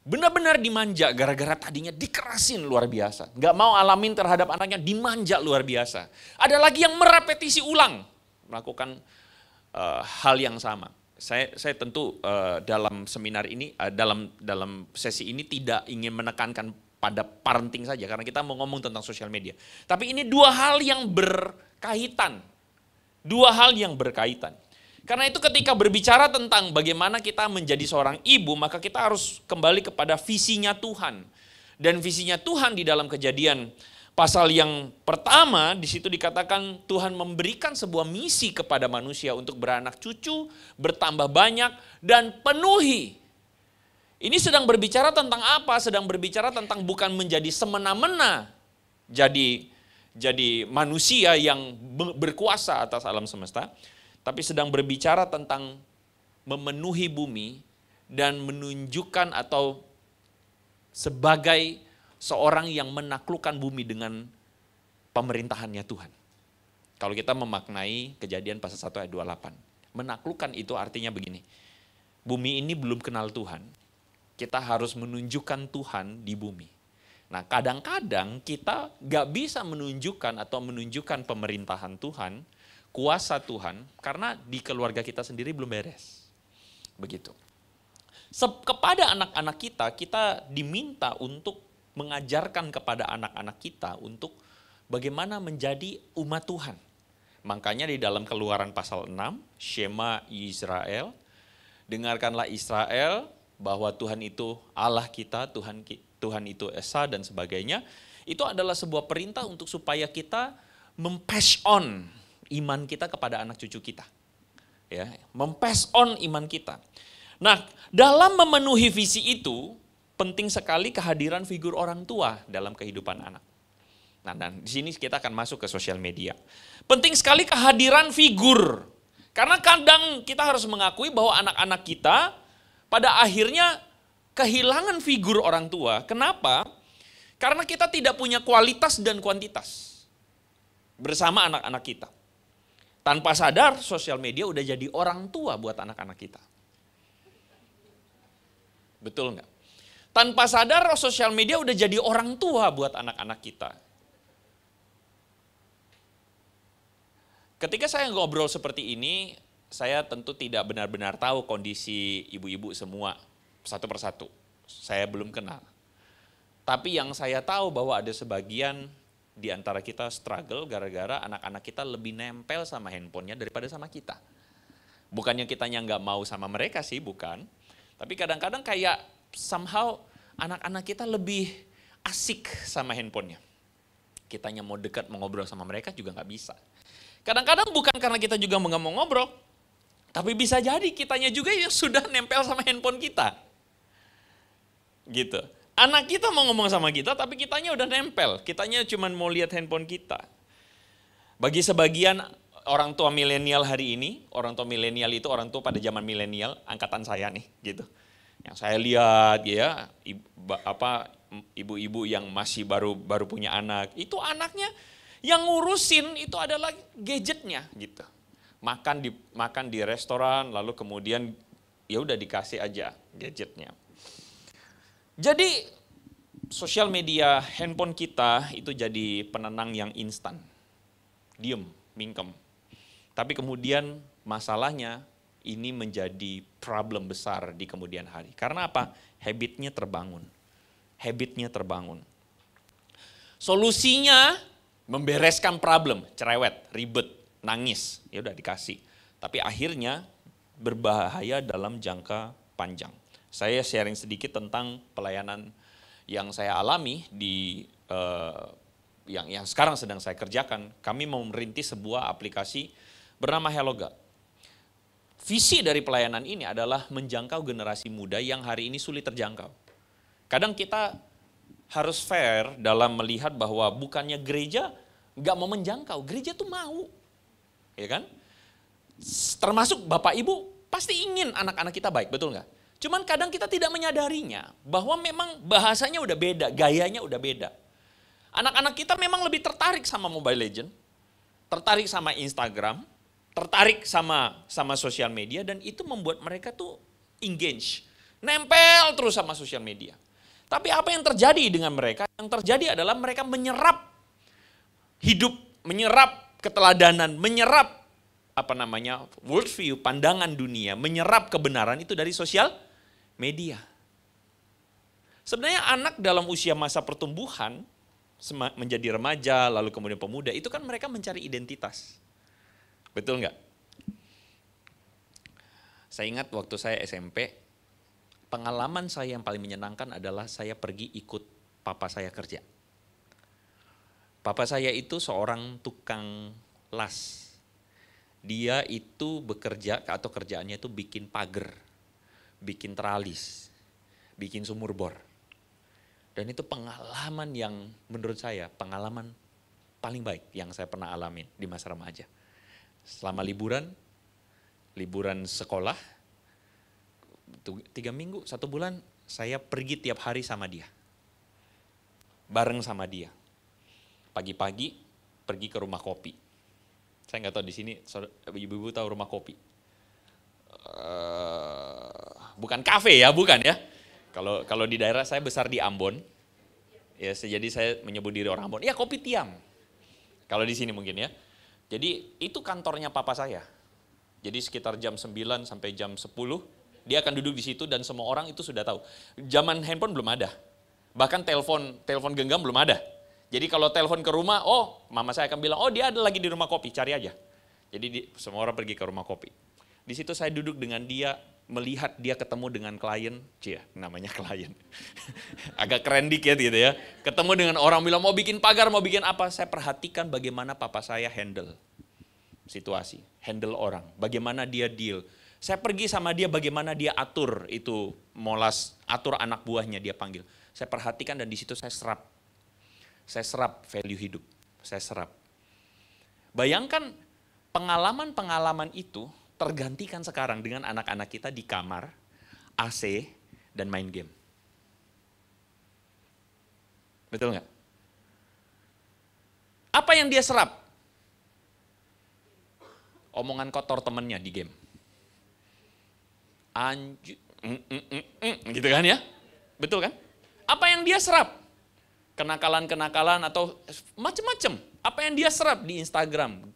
C: Benar-benar dimanja gara-gara tadinya dikerasin luar biasa. Nggak mau alamin terhadap anaknya, dimanja luar biasa. Ada lagi yang merepetisi ulang, melakukan hal yang sama. Saya tentu dalam seminar ini, dalam sesi ini tidak ingin menekankan pada parenting saja, karena kita mau ngomong tentang sosial media. Tapi ini 2 hal yang berkaitan. 2 hal yang berkaitan. Karena itu ketika berbicara tentang bagaimana kita menjadi seorang ibu, maka kita harus kembali kepada visinya Tuhan. Dan visinya Tuhan di dalam Kejadian pasal yang pertama, di situ dikatakan Tuhan memberikan sebuah misi kepada manusia untuk beranak cucu, bertambah banyak, dan penuhi. Ini sedang berbicara tentang apa? Sedang berbicara tentang bukan menjadi semena-mena, jadi manusia yang berkuasa atas alam semesta, tapi sedang berbicara tentang memenuhi bumi dan menunjukkan atau sebagai seorang yang menaklukkan bumi dengan pemerintahannya Tuhan. Kalau kita memaknai Kejadian pasal 1 ayat 28, menaklukkan itu artinya begini, bumi ini belum kenal Tuhan, kita harus menunjukkan Tuhan di bumi. Nah kadang-kadang kita gak bisa menunjukkan atau menunjukkan pemerintahan Tuhan, kuasa Tuhan, karena di keluarga kita sendiri belum beres. Begitu. Kepada anak-anak kita diminta untuk mengajarkan kepada anak-anak kita untuk bagaimana menjadi umat Tuhan. Makanya di dalam Keluaran pasal 6, Shema Israel, dengarkanlah Israel bahwa Tuhan itu Allah kita, Tuhan itu Esa dan sebagainya, itu adalah sebuah perintah untuk supaya kita mempass on iman kita kepada anak cucu kita. Ya, mempass on iman kita. Nah, dalam memenuhi visi itu, penting sekali kehadiran figur orang tua dalam kehidupan anak. Nah, dan di sini kita akan masuk ke sosial media. Penting sekali kehadiran figur. Karena kadang kita harus mengakui bahwa anak-anak kita pada akhirnya kehilangan figur orang tua. Kenapa? Karena kita tidak punya kualitas dan kuantitas bersama anak-anak kita. Tanpa sadar sosial media udah jadi orang tua buat anak-anak kita. Betul nggak? Tanpa sadar sosial media udah jadi orang tua buat anak-anak kita. Ketika saya ngobrol seperti ini, saya tentu tidak benar-benar tahu kondisi ibu-ibu semua satu persatu. Saya belum kenal. Tapi yang saya tahu bahwa ada sebagian di antara kita struggle gara-gara anak-anak kita lebih nempel sama handphonenya daripada sama kita. Bukannya kitanya nggak mau sama mereka sih, bukan. Tapi kadang-kadang kayak somehow anak-anak kita lebih asik sama handphonenya. Kitanya mau dekat, mau ngobrol sama mereka juga nggak bisa. Kadang-kadang bukan karena kita juga nggak mau ngobrol, tapi bisa jadi kitanya juga yang sudah nempel sama handphone kita. Gitu. Anak kita mau ngomong sama kita, tapi kitanya udah nempel. Kitanya cuma mau lihat handphone kita. Bagi sebagian orang tua milenial hari ini, orang tua milenial itu orang tua pada zaman milenial, angkatan saya nih, gitu. Yang saya lihat ya, ibu-ibu yang masih baru punya anak, itu anaknya yang ngurusin itu adalah gadgetnya, gitu. Makan di restoran, lalu kemudian ya udah dikasih aja gadgetnya. Jadi sosial media, handphone kita itu jadi penenang yang instan. Diem, mingkem. Tapi kemudian masalahnya ini menjadi problem besar di kemudian hari. Karena apa? Habitnya terbangun. Solusinya membereskan problem, cerewet, ribet, nangis. Ya udah dikasih. Tapi akhirnya berbahaya dalam jangka panjang. Saya sharing sedikit tentang pelayanan yang saya alami di yang sekarang sedang saya kerjakan. Kami mau merintis sebuah aplikasi bernama Helloga. Visi dari pelayanan ini adalah menjangkau generasi muda yang hari ini sulit terjangkau. Kadang kita harus fair dalam melihat bahwa bukannya gereja nggak mau menjangkau, gereja tuh mau, ya kan? Termasuk bapak ibu pasti ingin anak-anak kita baik, betul nggak? Cuman kadang kita tidak menyadarinya bahwa memang bahasanya udah beda, gayanya udah beda. Anak-anak kita memang lebih tertarik sama Mobile Legends, tertarik sama Instagram, tertarik sama sosial media, dan itu membuat mereka tuh engage, nempel terus sama sosial media. Tapi apa yang terjadi dengan mereka? Yang terjadi adalah mereka menyerap hidup, menyerap keteladanan, menyerap worldview, pandangan dunia, menyerap kebenaran itu dari sosial media. Sebenarnya anak dalam usia masa pertumbuhan, menjadi remaja, lalu kemudian pemuda, itu kan mereka mencari identitas. Betul nggak? Saya ingat waktu saya SMP, pengalaman saya yang paling menyenangkan adalah saya pergi ikut papa saya kerja. Papa saya itu seorang tukang las. Dia itu bekerja atau kerjaannya itu bikin pagar, bikin teralis, bikin sumur bor. Dan itu pengalaman yang menurut saya pengalaman paling baik yang saya pernah alamin di masa remaja. Selama liburan sekolah, 3 minggu, 1 bulan, saya pergi tiap hari sama dia. Bareng sama dia. Pagi-pagi pergi ke rumah kopi. Saya nggak tahu di sini ibu-ibu tahu rumah kopi. Bukan kafe ya, bukan ya. Kalau di daerah saya besar di Ambon, ya jadi saya menyebut diri orang Ambon. Ya kopi tiam. Kalau di sini mungkin ya. Jadi itu kantornya papa saya. Jadi sekitar jam 9 sampai jam 10 dia akan duduk di situ dan semua orang itu sudah tahu. Zaman handphone belum ada. Bahkan telepon genggam belum ada. Jadi kalau telepon ke rumah, mama saya akan bilang, dia ada lagi di rumah kopi, cari aja. Jadi semua orang pergi ke rumah kopi. Di situ saya duduk dengan dia, melihat dia ketemu dengan klien, namanya klien. Agak keren dikit gitu ya. Ketemu dengan orang bilang mau bikin pagar, mau bikin apa. Saya perhatikan bagaimana papa saya handle situasi, handle orang, bagaimana dia deal. Saya pergi sama dia bagaimana dia atur itu molas, atur anak buahnya dia panggil. Saya perhatikan dan di situ saya serap. Saya serap value hidup, saya serap. Bayangkan pengalaman-pengalaman itu tergantikan sekarang dengan anak-anak kita di kamar, AC, dan main game. Betul nggak? Apa yang dia serap? Omongan kotor temennya di game. Gitu kan ya? Betul kan? Apa yang dia serap? Kenakalan-kenakalan atau macam-macam. Apa yang dia serap di Instagram?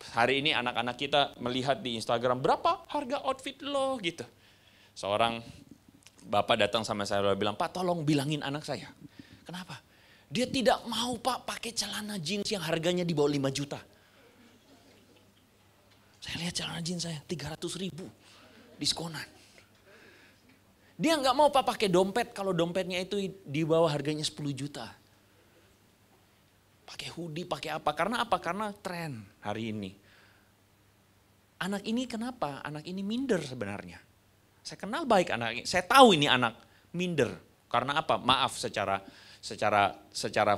C: Hari ini anak-anak kita melihat di Instagram, berapa harga outfit lo gitu. Seorang bapak datang sama saya dan bilang, Pak tolong bilangin anak saya. Kenapa? Dia tidak mau Pak pakai celana jeans yang harganya di bawah 5 juta. Saya lihat celana jeans saya 300.000 diskonan. Dia nggak mau Pak pakai dompet kalau dompetnya itu di bawah harganya 10 juta. Pakai hoodie, pakai apa? Karena apa? Karena tren hari ini. Anak ini kenapa? Anak ini minder sebenarnya. Saya kenal baik anak ini. Saya tahu ini anak minder. Karena apa? Maaf secara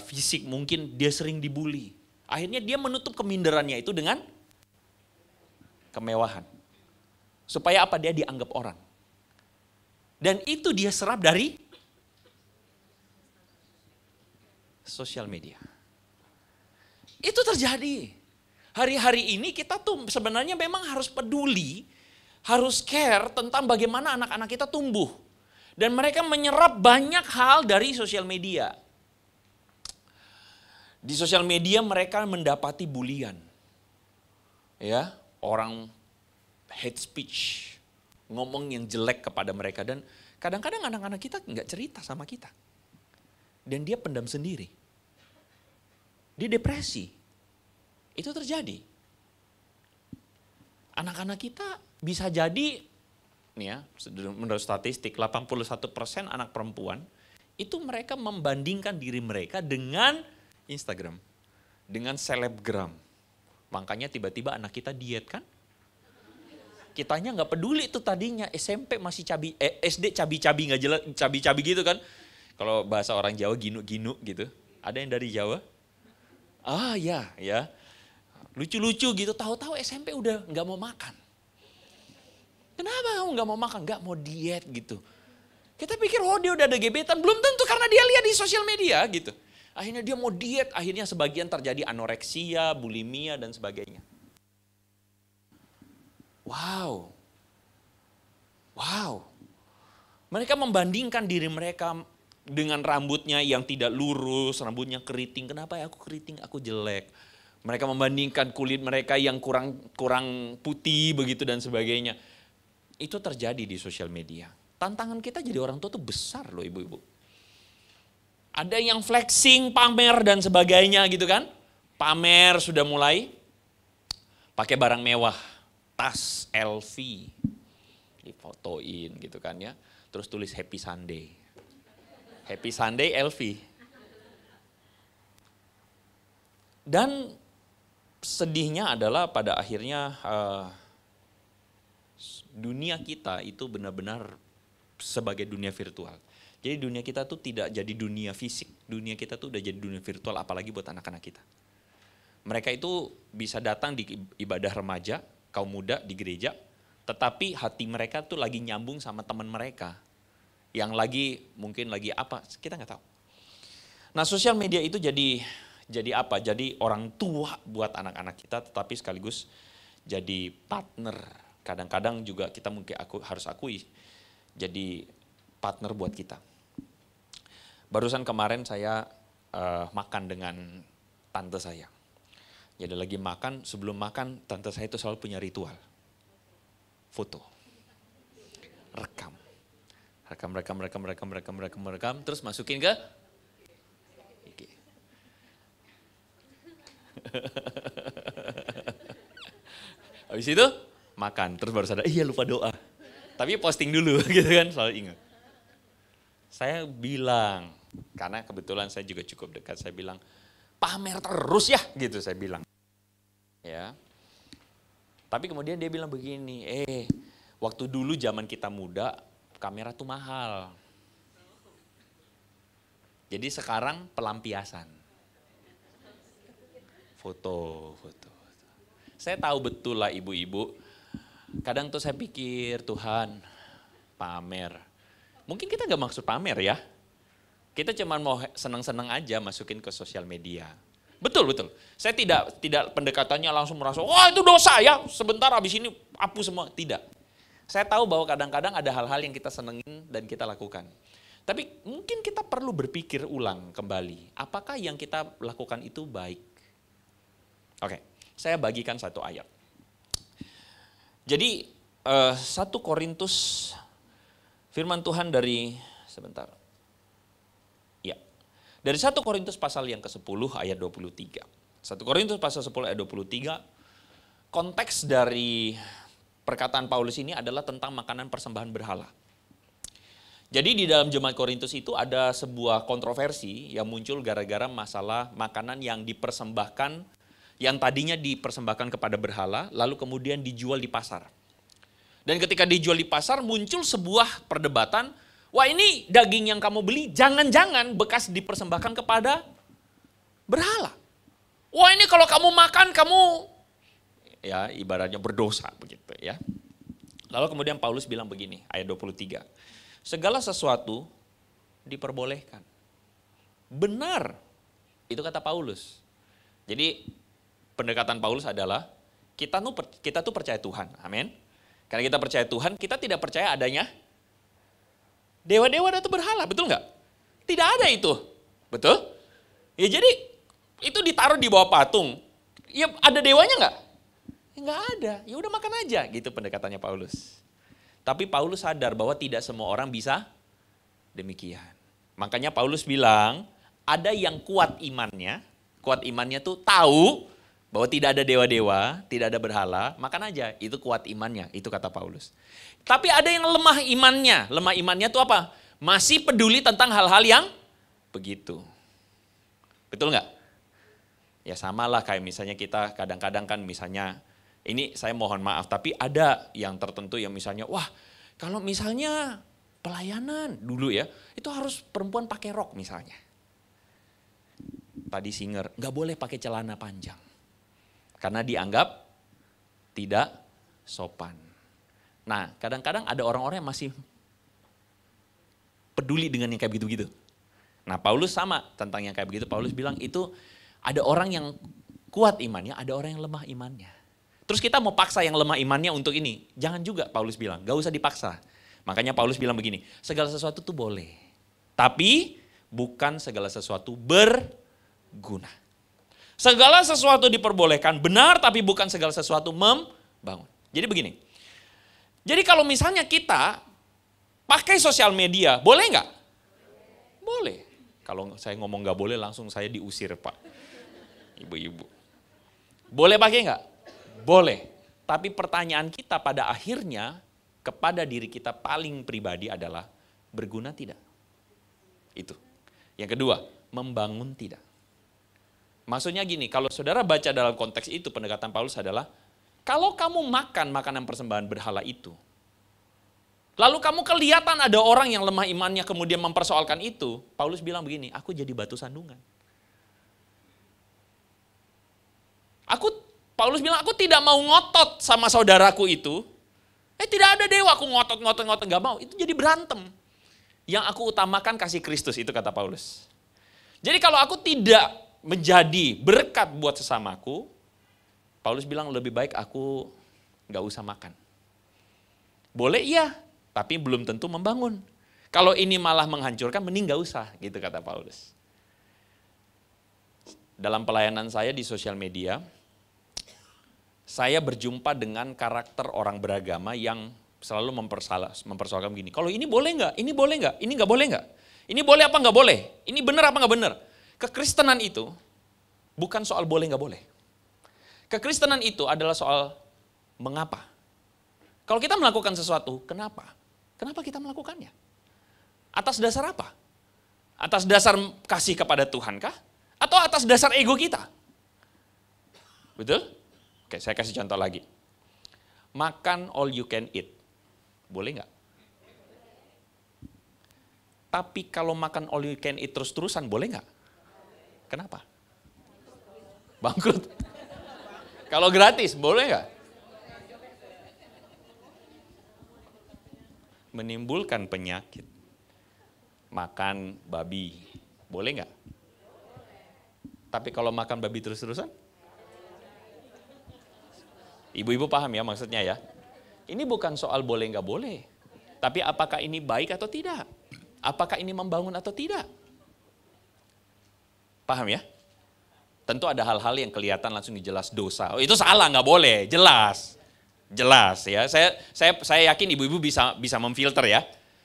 C: fisik mungkin dia sering dibully. Akhirnya dia menutup keminderannya itu dengan kemewahan. Supaya apa? Dia dianggap orang. Dan itu dia serap dari sosial media. Itu terjadi. Hari-hari ini kita tuh sebenarnya memang harus peduli, harus care tentang bagaimana anak-anak kita tumbuh. Dan mereka menyerap banyak hal dari sosial media. Di sosial media mereka mendapati bulian. Ya, orang hate speech, ngomong yang jelek kepada mereka. Dan kadang-kadang anak-anak kita nggak cerita sama kita. Dan dia pendam sendiri. Dia depresi. Itu terjadi. Anak-anak kita bisa jadi, nih ya, menurut statistik 81% anak perempuan, itu mereka membandingkan diri mereka dengan Instagram. Dengan selebgram. Makanya tiba-tiba anak kita diet kan? Kitanya nggak peduli tuh tadinya, SMP masih cabi, SD cabi-cabi nggak jelas, cabi-cabi gitu kan. Kalau bahasa orang Jawa ginu-ginu gitu. Ada yang dari Jawa? Ah ya. Lucu-lucu gitu, tahu-tahu SMP udah nggak mau makan. Kenapa kamu nggak mau makan? Nggak mau diet gitu. Kita pikir dia udah ada gebetan, belum tentu karena dia lihat di sosial media gitu. Akhirnya dia mau diet, akhirnya sebagian terjadi anoreksia, bulimia dan sebagainya. Wow. Mereka membandingkan diri mereka dengan rambutnya yang tidak lurus, rambutnya keriting. Kenapa ya aku keriting, aku jelek. Mereka membandingkan kulit mereka yang kurang putih begitu dan sebagainya. Itu terjadi di sosial media. Tantangan kita jadi orang tua tuh besar loh ibu-ibu. Ada yang flexing, pamer dan sebagainya gitu kan. Pamer sudah mulai pakai barang mewah. Tas LV, difotoin gitu kan ya. Terus tulis Happy Sunday. Happy Sunday LV. Dan sedihnya adalah pada akhirnya dunia kita itu benar-benar sebagai dunia virtual. Jadi dunia kita tuh tidak jadi dunia fisik, dunia kita tuh udah jadi dunia virtual apalagi buat anak-anak kita. Mereka itu bisa datang di ibadah remaja, kaum muda di gereja, tetapi hati mereka tuh lagi nyambung sama teman mereka. Yang lagi, mungkin lagi apa, kita nggak tahu. Nah sosial media itu jadi apa? Jadi orang tua buat anak-anak kita, tetapi sekaligus jadi partner. Kadang-kadang juga kita mungkin harus akui, jadi partner buat kita. Barusan kemarin saya makan dengan tante saya. Jadi lagi makan, sebelum makan tante saya itu selalu punya ritual. Foto. Rekam, terus masukin ke IG. Habis itu makan, terus baru sadar, iya lupa doa. Tapi posting dulu gitu kan, selalu ingat. Saya bilang, karena kebetulan saya juga cukup dekat, saya bilang, pamer terus ya gitu saya bilang. Ya. Tapi kemudian dia bilang begini, waktu dulu zaman kita muda, kamera tuh mahal. Jadi sekarang pelampiasan. Foto. Saya tahu betul lah ibu-ibu, kadang tuh saya pikir Tuhan pamer. Mungkin kita gak maksud pamer ya. Kita cuma mau senang-senang aja masukin ke sosial media. Betul. Saya tidak pendekatannya langsung merasa, wah itu dosa ya, sebentar habis ini hapus semua. Tidak. Saya tahu bahwa kadang-kadang ada hal-hal yang kita senengin dan kita lakukan. Tapi mungkin kita perlu berpikir ulang kembali, apakah yang kita lakukan itu baik? Oke, saya bagikan satu ayat. Jadi 1 Korintus, firman Tuhan dari, sebentar. Ya, dari 1 Korintus pasal yang ke-10 ayat 23. 1 Korintus pasal 10 ayat 23, konteks dari perkataan Paulus ini adalah tentang makanan persembahan berhala. Jadi di dalam jemaat Korintus itu ada sebuah kontroversi yang muncul gara-gara masalah makanan yang dipersembahkan, yang tadinya dipersembahkan kepada berhala, lalu kemudian dijual di pasar. Dan ketika dijual di pasar muncul sebuah perdebatan, wah ini daging yang kamu beli jangan-jangan bekas dipersembahkan kepada berhala. Wah ini kalau kamu makan kamu, ya ibaratnya berdosa begitu ya. Lalu kemudian Paulus bilang begini, ayat 23. Segala sesuatu diperbolehkan. Benar, itu kata Paulus. Jadi pendekatan Paulus adalah kita tuh percaya Tuhan, amin. Karena kita percaya Tuhan, kita tidak percaya adanya dewa-dewa atau berhala, betul nggak? Tidak ada itu, betul? Ya jadi itu ditaruh di bawah patung, ya ada dewanya nggak? Ya, nggak ada, ya udah makan aja, gitu pendekatannya Paulus. Tapi Paulus sadar bahwa tidak semua orang bisa demikian. Makanya Paulus bilang, ada yang kuat imannya tuh tahu bahwa tidak ada dewa-dewa, tidak ada berhala, makan aja, itu kuat imannya, itu kata Paulus. Tapi ada yang lemah imannya tuh apa? Masih peduli tentang hal-hal yang begitu. Betul nggak? Ya samalah kayak misalnya kita kadang-kadang kan misalnya, ini saya mohon maaf, tapi ada yang tertentu yang misalnya, wah kalau misalnya pelayanan dulu ya, itu harus perempuan pakai rok misalnya. Tadi singer, nggak boleh pakai celana panjang. Karena dianggap tidak sopan. Nah kadang-kadang ada orang-orang yang masih peduli dengan yang kayak begitu-gitu. Nah Paulus sama tentang yang kayak begitu, Paulus bilang itu ada orang yang kuat imannya, ada orang yang lemah imannya. Terus kita mau paksa yang lemah imannya untuk ini. Jangan juga Paulus bilang, gak usah dipaksa. Makanya Paulus bilang begini, segala sesuatu itu boleh. Tapi bukan segala sesuatu berguna. Segala sesuatu diperbolehkan, benar tapi bukan segala sesuatu membangun. Jadi begini, jadi kalau misalnya kita pakai sosial media, boleh nggak? Boleh. Kalau saya ngomong nggak boleh langsung saya diusir Pak. Ibu-ibu. Boleh pakai nggak? Boleh, tapi pertanyaan kita pada akhirnya kepada diri kita paling pribadi adalah berguna tidak? Itu. Yang kedua, membangun tidak. Maksudnya gini, kalau saudara baca dalam konteks itu pendekatan Paulus adalah, kalau kamu makan makanan persembahan berhala itu, lalu kamu kelihatan ada orang yang lemah imannya kemudian mempersoalkan itu, Paulus bilang begini, aku jadi batu sandungan. Paulus bilang, aku tidak mau ngotot sama saudaraku itu. Tidak ada dewa, aku ngotot, gak mau. Itu jadi berantem. Yang aku utamakan kasih Kristus, itu kata Paulus. Jadi kalau aku tidak menjadi berkat buat sesamaku, Paulus bilang lebih baik aku gak usah makan. Boleh iya, tapi belum tentu membangun. Kalau ini malah menghancurkan, mending gak usah, gitu kata Paulus. Dalam pelayanan saya di sosial media, saya berjumpa dengan karakter orang beragama yang selalu mempersoalkan begini. Kalau ini boleh nggak? Ini boleh nggak? Ini nggak boleh nggak? Ini boleh apa nggak boleh? Ini benar apa nggak benar? Kekristenan itu bukan soal boleh nggak boleh. Kekristenan itu adalah soal mengapa. Kalau kita melakukan sesuatu, kenapa? Kenapa kita melakukannya? Atas dasar apa? Atas dasar kasih kepada Tuhan kah? Atau atas dasar ego kita? Betul? Oke, saya kasih contoh lagi. Makan all you can eat. Boleh nggak? Tapi kalau makan all you can eat terus-terusan, boleh nggak? Kenapa? Bangkrut. Kalau gratis, boleh nggak? Menimbulkan penyakit. Makan babi. Boleh nggak? Tapi kalau makan babi terus-terusan? Ibu-ibu paham ya maksudnya ya? Ini bukan soal boleh nggak boleh. Tapi apakah ini baik atau tidak? Apakah ini membangun atau tidak? Paham ya? Tentu ada hal-hal yang kelihatan langsung jelas dosa. Oh, itu salah, nggak boleh, jelas. Jelas ya. Saya yakin ibu-ibu bisa memfilter ya.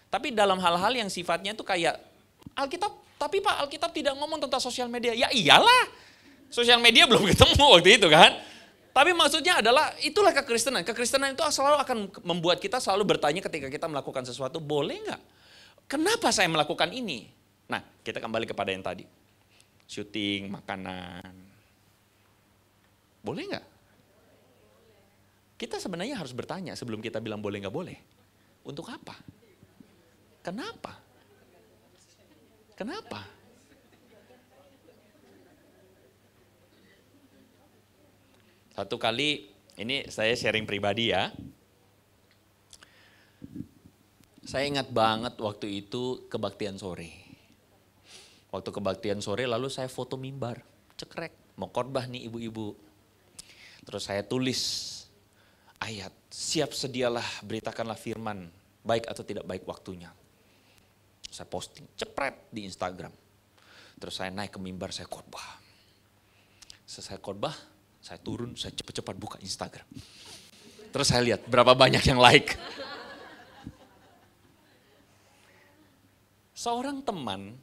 C: Tapi dalam hal-hal yang sifatnya itu kayak Alkitab, tapi Pak Alkitab tidak ngomong tentang sosial media. Ya iyalah, sosial media belum ketemu waktu itu kan. Tapi maksudnya adalah itulah kekristenan. Kekristenan itu selalu akan membuat kita selalu bertanya ketika kita melakukan sesuatu, boleh nggak? Kenapa saya melakukan ini? Nah, kita kembali kepada yang tadi. Syuting, makanan. Boleh nggak? Kita sebenarnya harus bertanya sebelum kita bilang boleh nggak boleh. Untuk apa? Kenapa? Kenapa? Satu kali, ini saya sharing pribadi ya. Saya ingat banget waktu itu kebaktian sore. Waktu kebaktian sore lalu saya foto mimbar, cekrek, mau khotbah nih ibu-ibu. Terus saya tulis ayat, siap sedialah beritakanlah firman, baik atau tidak baik waktunya. Saya posting, cepret di Instagram. Terus saya naik ke mimbar, saya khotbah. Selesai khotbah, saya turun, saya cepat-cepat buka Instagram. Terus saya lihat berapa banyak yang like. Seorang teman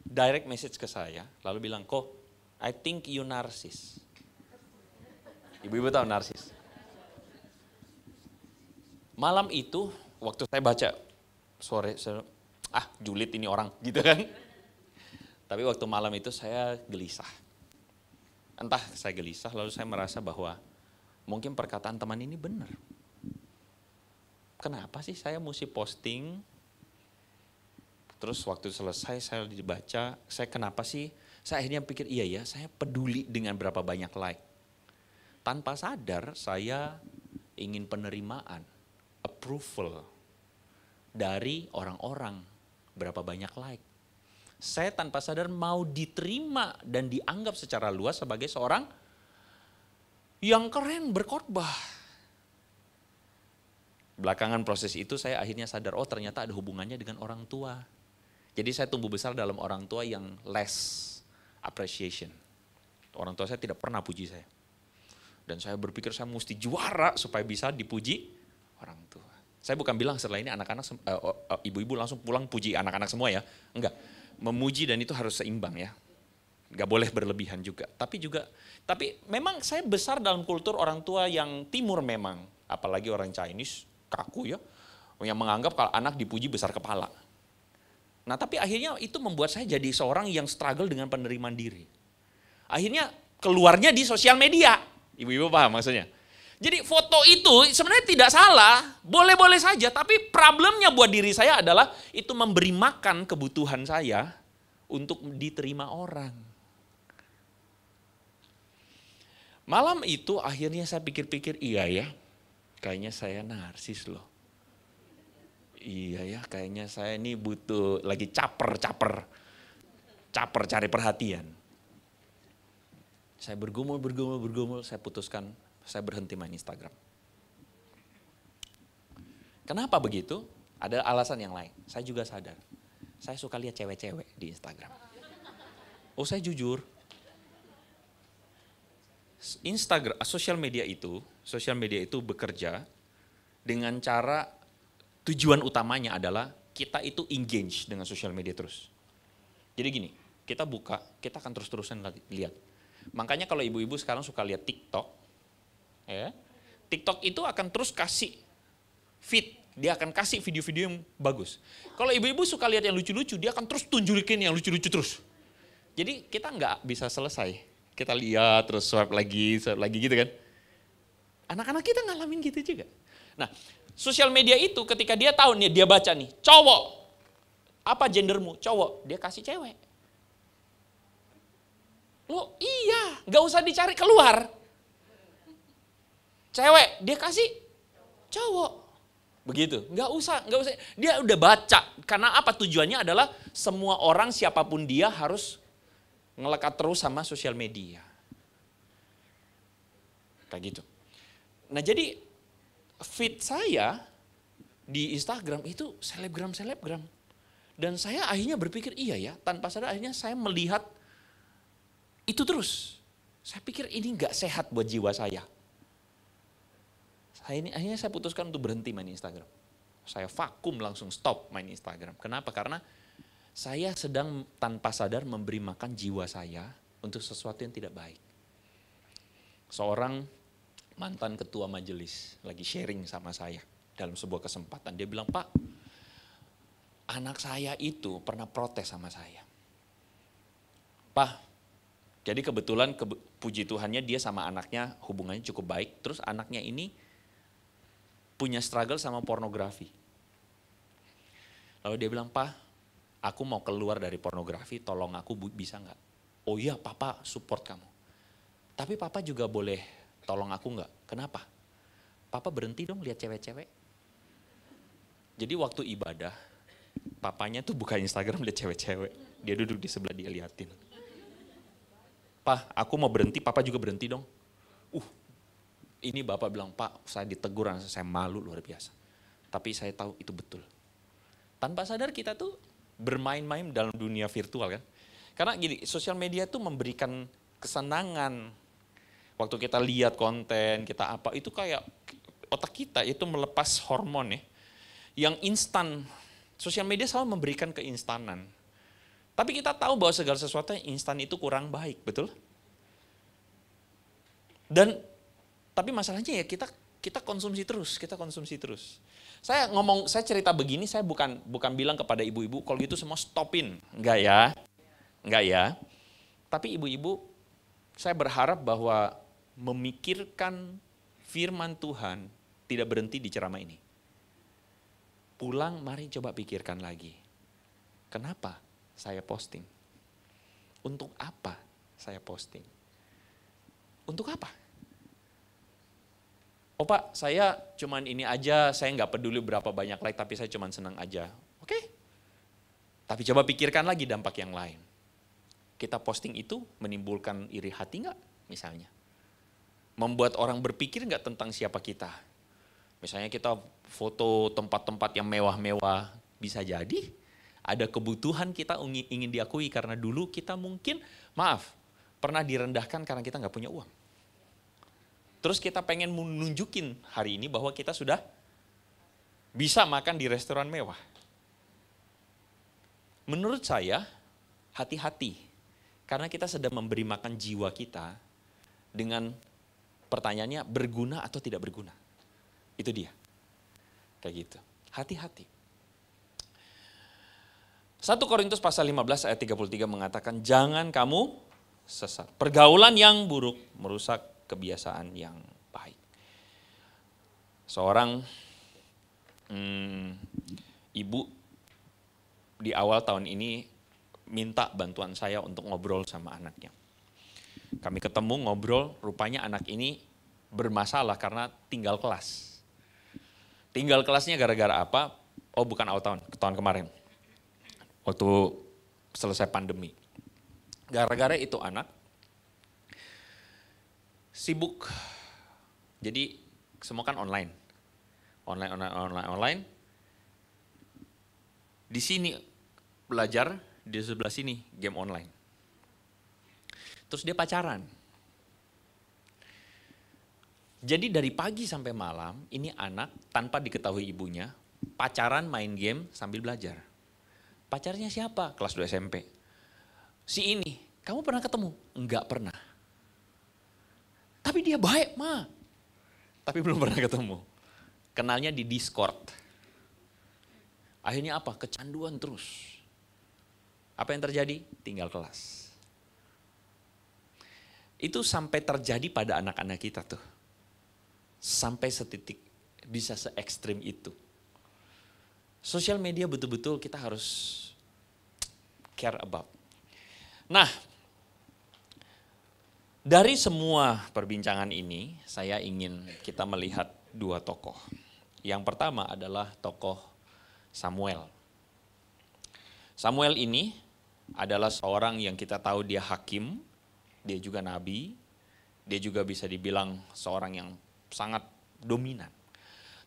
C: direct message ke saya, lalu bilang, "Ko, I think you narsis." Ibu-ibu tahu narsis? Malam itu, waktu saya baca, sore, julid ini orang, gitu kan. Tapi waktu malam itu saya gelisah. Entah saya gelisah, lalu saya merasa bahwa mungkin perkataan teman ini benar. Kenapa sih saya mesti posting? Terus waktu selesai saya dibaca, saya akhirnya pikir iya ya, saya peduli dengan berapa banyak like. Tanpa sadar saya ingin penerimaan, approval dari orang-orang, berapa banyak like. Saya tanpa sadar mau diterima dan dianggap secara luas sebagai seorang yang keren berkhotbah. Belakangan proses itu saya akhirnya sadar, oh ternyata ada hubungannya dengan orang tua. Jadi saya tumbuh besar dalam orang tua yang less appreciation. Orang tua saya tidak pernah puji saya. Dan saya berpikir saya mesti juara supaya bisa dipuji orang tua. Saya bukan bilang setelah ini anak-anak, ibu-ibu langsung pulang puji anak-anak semua ya. Enggak, memuji dan itu harus seimbang ya. Enggak boleh berlebihan juga. Tapi memang saya besar dalam kultur orang tua yang timur memang. Apalagi orang Chinese, kaku ya. Yang menganggap kalau anak dipuji besar kepala. Nah tapi akhirnya itu membuat saya jadi seorang yang struggle dengan penerimaan diri. Akhirnya keluarnya di sosial media. Ibu-ibu paham maksudnya? Jadi foto itu sebenarnya tidak salah, boleh-boleh saja. Tapi problemnya buat diri saya adalah itu memberi makan kebutuhan saya untuk diterima orang. Malam itu akhirnya saya pikir-pikir, iya ya, kayaknya saya narsis loh. Iya ya, kayaknya saya ini butuh lagi caper cari perhatian. Saya bergumul, saya putuskan saya berhenti main Instagram. Kenapa begitu? Ada alasan yang lain. Saya juga sadar. Saya suka lihat cewek-cewek di Instagram. Oh, saya jujur. Instagram, sosial media itu bekerja dengan cara tujuan utamanya adalah kita itu engage dengan sosial media terus. Jadi gini, kita buka, kita akan terus-terusan lihat. Makanya kalau ibu-ibu sekarang suka lihat TikTok, ya, TikTok itu akan terus kasih feed, dia akan kasih video-video yang bagus. Kalau ibu-ibu suka lihat yang lucu-lucu, dia akan terus tunjukin yang lucu-lucu terus. Jadi kita nggak bisa selesai, kita lihat terus swipe lagi gitu kan. Anak-anak kita ngalamin gitu juga. Nah, sosial media itu ketika dia tahu nih, dia baca nih, cowok, apa gendermu? Cowok, dia kasih cewek. Loh iya, gak usah dicari keluar. Cewek, dia kasih cowok. Begitu, nggak usah. Dia udah baca. Karena apa? Tujuannya adalah semua orang siapapun dia harus ngelekat terus sama sosial media. Kayak gitu. Nah jadi feed saya di Instagram itu selebgram. Dan saya akhirnya berpikir iya ya, tanpa sadar akhirnya saya melihat itu terus. Saya pikir ini nggak sehat buat jiwa saya. Akhirnya saya putuskan untuk berhenti main Instagram. Saya vakum langsung stop main Instagram. Kenapa? Karena saya sedang tanpa sadar memberi makan jiwa saya untuk sesuatu yang tidak baik. Seorang mantan ketua majelis lagi sharing sama saya dalam sebuah kesempatan. Dia bilang, Pak, anak saya itu pernah protes sama saya. Pak, jadi kebetulan puji Tuhannya dia sama anaknya hubungannya cukup baik. Terus anaknya ini punya struggle sama pornografi. Lalu dia bilang, Pak, aku mau keluar dari pornografi, tolong aku bisa nggak? Oh iya, Papa support kamu. Tapi Papa juga boleh tolong aku nggak? Kenapa? Papa berhenti dong lihat cewek-cewek. Jadi waktu ibadah, papanya tuh buka Instagram lihat cewek-cewek. Dia duduk di sebelah dia liatin. Pak, aku mau berhenti, Papa juga berhenti dong. Ini Bapak bilang, Pak, saya ditegur, saya malu luar biasa. Tapi saya tahu itu betul. Tanpa sadar kita tuh bermain-main dalam dunia virtual kan. Karena gini, sosial media tuh memberikan kesenangan. Waktu kita lihat konten, kita apa, itu kayak otak kita itu melepas hormon ya. Yang instan, sosial media selalu memberikan keinstanan. Tapi kita tahu bahwa segala sesuatu yang instan itu kurang baik, betul? Tapi masalahnya ya kita konsumsi terus. Saya cerita begini, saya bukan bilang kepada ibu-ibu kalau gitu semua stopin, enggak ya. Tapi ibu-ibu, saya berharap bahwa memikirkan firman Tuhan tidak berhenti di ceramah ini. Pulang, mari coba pikirkan lagi. Kenapa saya posting? Untuk apa saya posting? Untuk apa? Oh Pak, saya cuman ini aja, saya nggak peduli berapa banyak like, tapi saya cuman senang aja. Oke. Tapi coba pikirkan lagi dampak yang lain. Kita posting itu menimbulkan iri hati nggak misalnya? Membuat orang berpikir nggak tentang siapa kita? Misalnya kita foto tempat-tempat yang mewah-mewah, bisa jadi ada kebutuhan kita ingin diakui karena dulu kita mungkin, pernah direndahkan karena kita nggak punya uang. Terus kita pengen menunjukin hari ini bahwa kita sudah bisa makan di restoran mewah. Menurut saya, hati-hati. Karena kita sedang memberi makan jiwa kita dengan pertanyaannya berguna atau tidak berguna. Itu dia. Kayak gitu. Hati-hati. 1 Korintus pasal 15 ayat 33 mengatakan, jangan kamu sesat. Pergaulan yang buruk merusak kebiasaan yang baik. Seorang ibu di awal tahun ini minta bantuan saya untuk ngobrol sama anaknya. Kami ketemu ngobrol, rupanya anak ini bermasalah karena tinggal kelas. Tinggal kelasnya gara-gara apa? Oh bukan awal tahun kemarin. Waktu selesai pandemi. Gara-gara itu anak sibuk. Jadi semua kan online. Online. Di sini belajar, di sebelah sini game online. Terus dia pacaran. Jadi dari pagi sampai malam, ini anak tanpa diketahui ibunya, pacaran main game sambil belajar. Pacarnya siapa? Kelas 2 SMP. Si ini, kamu pernah ketemu? Enggak pernah. Tapi dia baik, Ma. Tapi belum pernah ketemu. Kenalnya di Discord. Akhirnya apa? Kecanduan terus. Apa yang terjadi? Tinggal kelas. Itu sampai terjadi pada anak-anak kita tuh. Sampai setitik bisa se-ekstrim itu. Sosial media betul-betul kita harus care about. Nah, dari semua perbincangan ini, saya ingin kita melihat dua tokoh. Yang pertama adalah tokoh Samuel. Samuel ini adalah seorang yang kita tahu dia hakim, dia juga nabi, dia juga bisa dibilang seorang yang sangat dominan.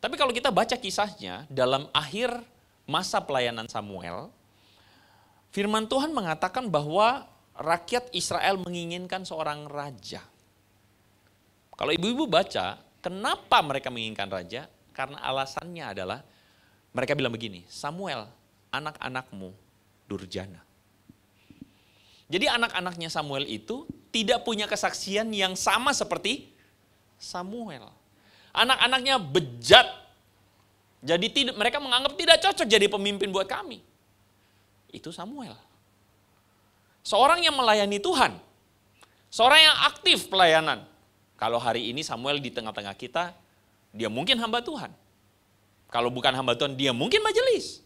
C: Tapi kalau kita baca kisahnya, dalam akhir masa pelayanan Samuel, firman Tuhan mengatakan bahwa rakyat Israel menginginkan seorang raja. Kalau ibu-ibu baca, kenapa mereka menginginkan raja? Karena alasannya adalah, mereka bilang begini, Samuel, anak-anakmu durjana. Jadi anak-anaknya Samuel itu tidak punya kesaksian yang sama seperti Samuel. Anak-anaknya bejat, jadi mereka menganggap tidak cocok jadi pemimpin buat kami. Itu Samuel. Seorang yang melayani Tuhan, seorang yang aktif pelayanan. Kalau hari ini Samuel di tengah-tengah kita, dia mungkin hamba Tuhan. Kalau bukan hamba Tuhan, dia mungkin majelis.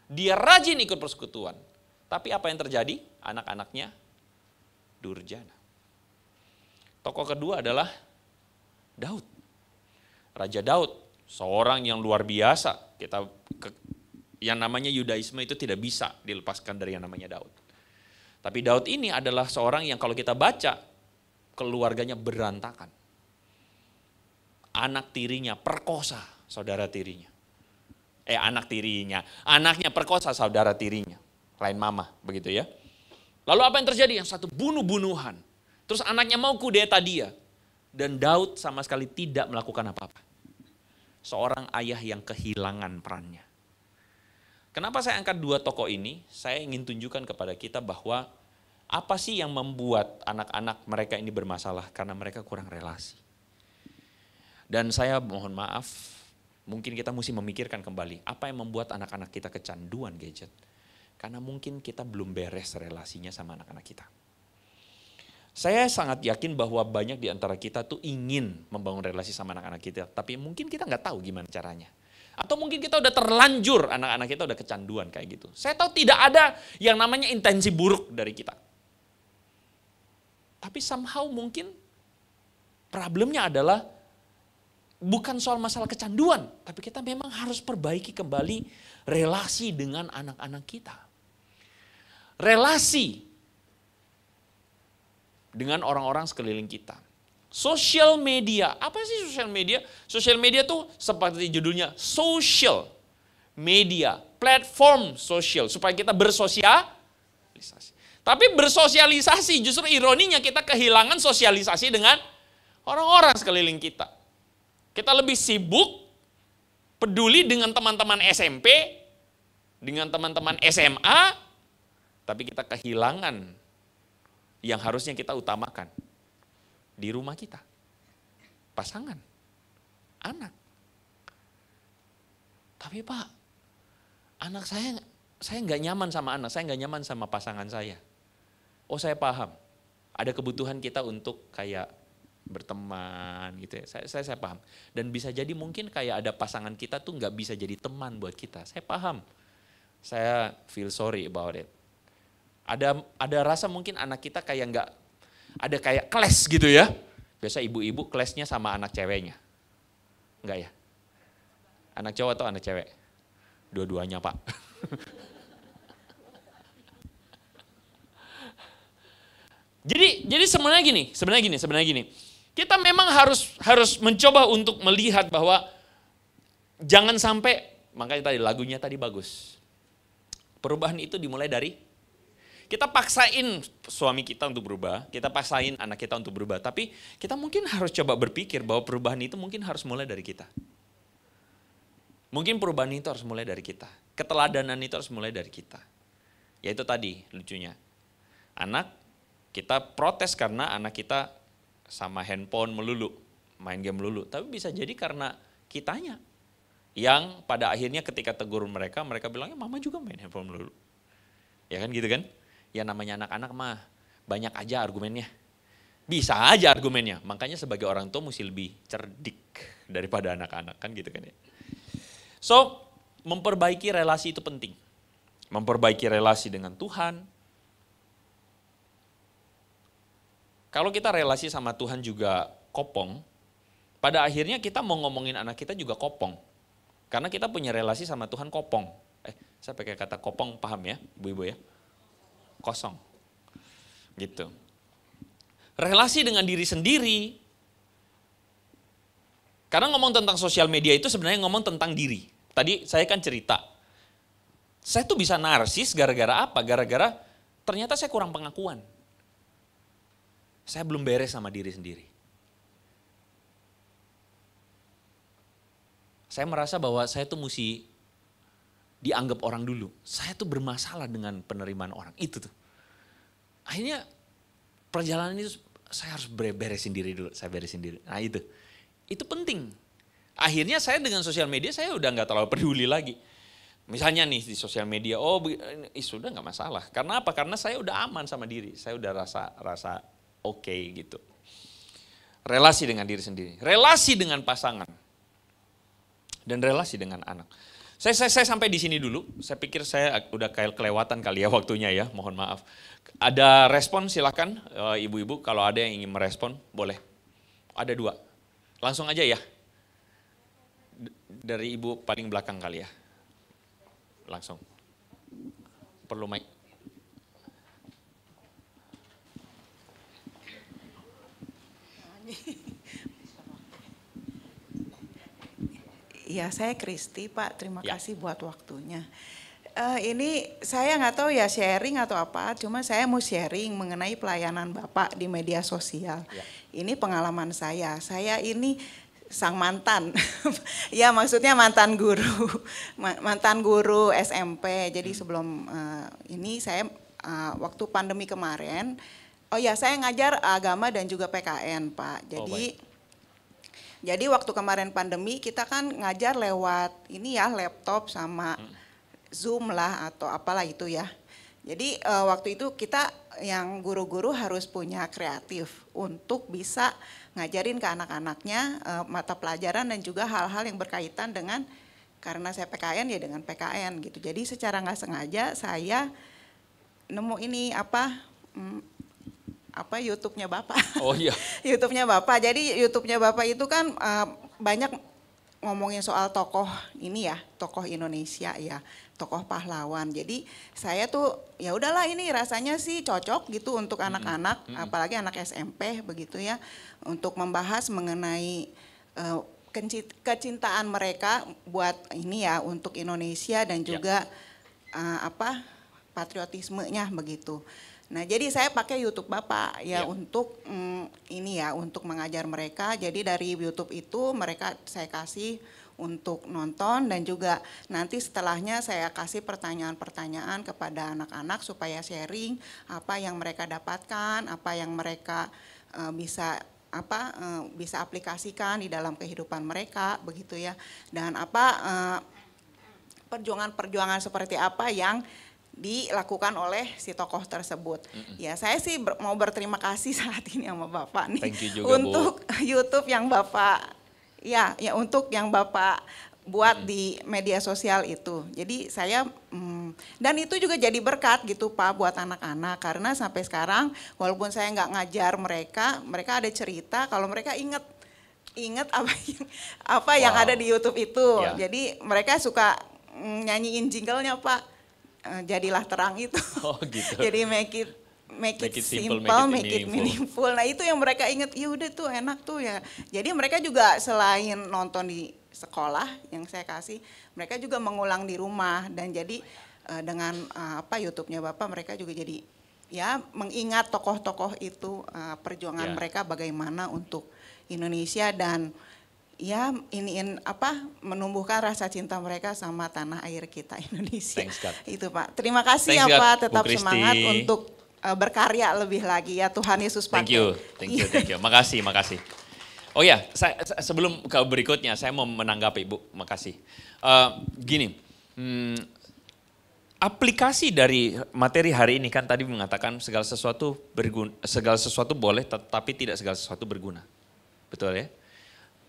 C: Dia rajin ikut persekutuan. Tapi apa yang terjadi? Anak-anaknya durjana. Tokoh kedua adalah Daud. Raja Daud, seorang yang luar biasa. Yang namanya Yudaisme itu tidak bisa dilepaskan dari yang namanya Daud. Tapi Daud ini adalah seorang yang kalau kita baca, keluarganya berantakan. Anak tirinya perkosa saudara tirinya. Anaknya perkosa saudara tirinya. Lain mama, begitu ya. Lalu apa yang terjadi? Yang satu bunuh-bunuhan. Terus anaknya mau kudeta dia. Dan Daud sama sekali tidak melakukan apa-apa. Seorang ayah yang kehilangan perannya. Kenapa saya angkat dua tokoh ini? Saya ingin tunjukkan kepada kita bahwa apa sih yang membuat anak-anak mereka ini bermasalah? Karena mereka kurang relasi. Dan saya mohon maaf, mungkin kita mesti memikirkan kembali, apa yang membuat anak-anak kita kecanduan gadget? Karena mungkin kita belum beres relasinya sama anak-anak kita. Saya sangat yakin bahwa banyak di antara kita tuh ingin membangun relasi sama anak-anak kita, tapi mungkin kita nggak tahu gimana caranya. Atau mungkin kita udah terlanjur, anak-anak kita udah kecanduan kayak gitu. Saya tahu tidak ada yang namanya intensi buruk dari kita. Tapi somehow mungkin problemnya adalah bukan soal masalah kecanduan, tapi kita memang harus perbaiki kembali relasi dengan anak-anak kita. Relasi dengan orang-orang sekeliling kita. Social media, apa sih social media? Social media tuh seperti judulnya, social media, platform sosial, supaya kita bersosialisasi. Tapi bersosialisasi, justru ironinya kita kehilangan sosialisasi dengan orang-orang sekeliling kita. Kita lebih sibuk, peduli dengan teman-teman SMP, dengan teman-teman SMA, tapi kita kehilangan yang harusnya kita utamakan di rumah kita. Pasangan, anak. Tapi Pak, anak saya nggak nyaman sama anak, saya nggak nyaman sama pasangan saya. Oh saya paham, ada kebutuhan kita untuk kayak berteman gitu ya, saya paham. Dan bisa jadi mungkin kayak ada pasangan kita tuh nggak bisa jadi teman buat kita, saya paham. Saya feel sorry about it. Ada rasa mungkin anak kita kayak nggak, ada kayak clash gitu ya. Biasa ibu-ibu clashnya sama anak ceweknya. Enggak ya? Anak cowok atau anak cewek? Dua-duanya Pak. Jadi sebenarnya gini. Kita memang harus mencoba untuk melihat bahwa jangan sampai, makanya tadi lagunya tadi bagus. Perubahan itu dimulai dari kita paksain suami kita untuk berubah, kita paksain anak kita untuk berubah, tapi kita mungkin harus coba berpikir bahwa perubahan itu mungkin harus mulai dari kita. Mungkin perubahan itu harus mulai dari kita. Keteladanan itu harus mulai dari kita. Yaitu tadi lucunya. Anak kita protes karena anak kita sama handphone melulu, main game melulu. Tapi bisa jadi karena kitanya. Yang pada akhirnya ketika tegur mereka bilang, ya mama juga main handphone melulu. Ya kan gitu kan? Ya namanya anak-anak mah banyak aja argumennya. Bisa aja argumennya. Makanya sebagai orang tua mesti lebih cerdik daripada anak-anak kan gitu kan ya. So, memperbaiki relasi itu penting. Memperbaiki relasi dengan Tuhan. Kalau kita relasi sama Tuhan juga kopong, pada akhirnya kita mau ngomongin anak kita juga kopong. Karena kita punya relasi sama Tuhan kopong. Saya pakai kata kopong, paham ya, ibu-ibu ya? Kosong. Gitu. Relasi dengan diri sendiri. Karena ngomong tentang sosial media itu sebenarnya ngomong tentang diri. Tadi saya kan cerita. Saya tuh bisa narsis gara-gara apa? Gara-gara ternyata saya kurang pengakuan. Saya belum beres sama diri sendiri. Saya merasa bahwa saya tuh mesti dianggap orang dulu. Saya tuh bermasalah dengan penerimaan orang. Itu tuh. Akhirnya perjalanan itu saya harus beresin diri dulu. Saya beresin diri. Nah itu. Itu penting. Akhirnya saya dengan sosial media saya udah gak terlalu peduli lagi. Misalnya nih di sosial media, sudah gak masalah. Karena apa? Karena saya udah aman sama diri. Saya udah rasa oke gitu. Relasi dengan diri sendiri. Relasi dengan pasangan. Dan relasi dengan anak. Saya sampai di sini dulu. Saya pikir saya udah kayak kelewatan kali ya waktunya ya. Mohon maaf. Ada respon silakan ibu-ibu. Kalau ada yang ingin merespon boleh. Ada 2. Langsung aja ya. Dari ibu paling belakang kali ya. Langsung. Perlu mic.
D: Ya, saya Kristi, Pak. Terima kasih buat waktunya. Ini saya nggak tahu ya sharing atau apa, cuma saya mau sharing mengenai pelayanan Bapak di media sosial. Ya. Ini pengalaman saya. Saya ini sang mantan, ya maksudnya mantan guru SMP. Jadi sebelum ini saya waktu pandemi kemarin, saya ngajar agama dan juga PKN, Pak. Jadi waktu kemarin pandemi kita kan ngajar lewat ini ya laptop sama Zoom lah atau apalah itu ya. Jadi waktu itu kita yang guru-guru harus punya kreatif untuk bisa ngajarin ke anak-anaknya mata pelajaran dan juga hal-hal yang berkaitan dengan, karena saya PKN ya dengan PKN gitu. Jadi secara nggak sengaja saya nemu ini YouTube-nya Bapak. Oh iya. YouTube-nya Bapak. Jadi YouTube-nya Bapak itu kan banyak ngomongin soal tokoh ini ya, tokoh Indonesia ya, tokoh pahlawan. Jadi saya tuh ya udahlah ini rasanya sih cocok gitu untuk anak-anak, apalagi anak SMP begitu ya, untuk membahas mengenai kecintaan mereka buat ini ya untuk Indonesia dan juga patriotismenya begitu. Nah, jadi saya pakai YouTube Bapak ya untuk ini ya, untuk mengajar mereka. Jadi dari YouTube itu mereka saya kasih untuk nonton dan juga nanti setelahnya saya kasih pertanyaan-pertanyaan kepada anak-anak supaya sharing apa yang mereka dapatkan, apa yang mereka bisa aplikasikan di dalam kehidupan mereka begitu ya. Dan perjuangan-perjuangan seperti apa yang dilakukan oleh si tokoh tersebut. Ya saya sih mau berterima kasih saat ini sama Bapak nih juga, untuk Bu. YouTube yang Bapak untuk yang Bapak buat di media sosial itu. Jadi saya dan itu juga jadi berkat gitu Pak buat anak-anak, karena sampai sekarang walaupun saya nggak ngajar mereka ada cerita kalau mereka ingat apa yang ada di YouTube itu. Jadi mereka suka nyanyiin jinglenya Pak. Jadilah terang itu. Oh gitu. Jadi make it simple, make it meaningful. Nah itu yang mereka ingat, ya udah tuh enak tuh ya. Jadi mereka juga selain nonton di sekolah yang saya kasih, mereka juga mengulang di rumah. Dan jadi dengan YouTube-nya Bapak mereka juga jadi ya mengingat tokoh-tokoh itu perjuangan mereka bagaimana untuk Indonesia dan ya menumbuhkan rasa cinta mereka sama tanah air kita Indonesia. Itu Pak. Terima kasih ya Pak, tetap semangat untuk berkarya lebih lagi ya, Tuhan Yesus pakai.
C: Thank you. Makasih. Oh ya, sebelum ke berikutnya saya mau menanggapi Bu, makasih. Gini, aplikasi dari materi hari ini kan tadi mengatakan segala sesuatu boleh, tetapi tidak segala sesuatu berguna. Betul ya?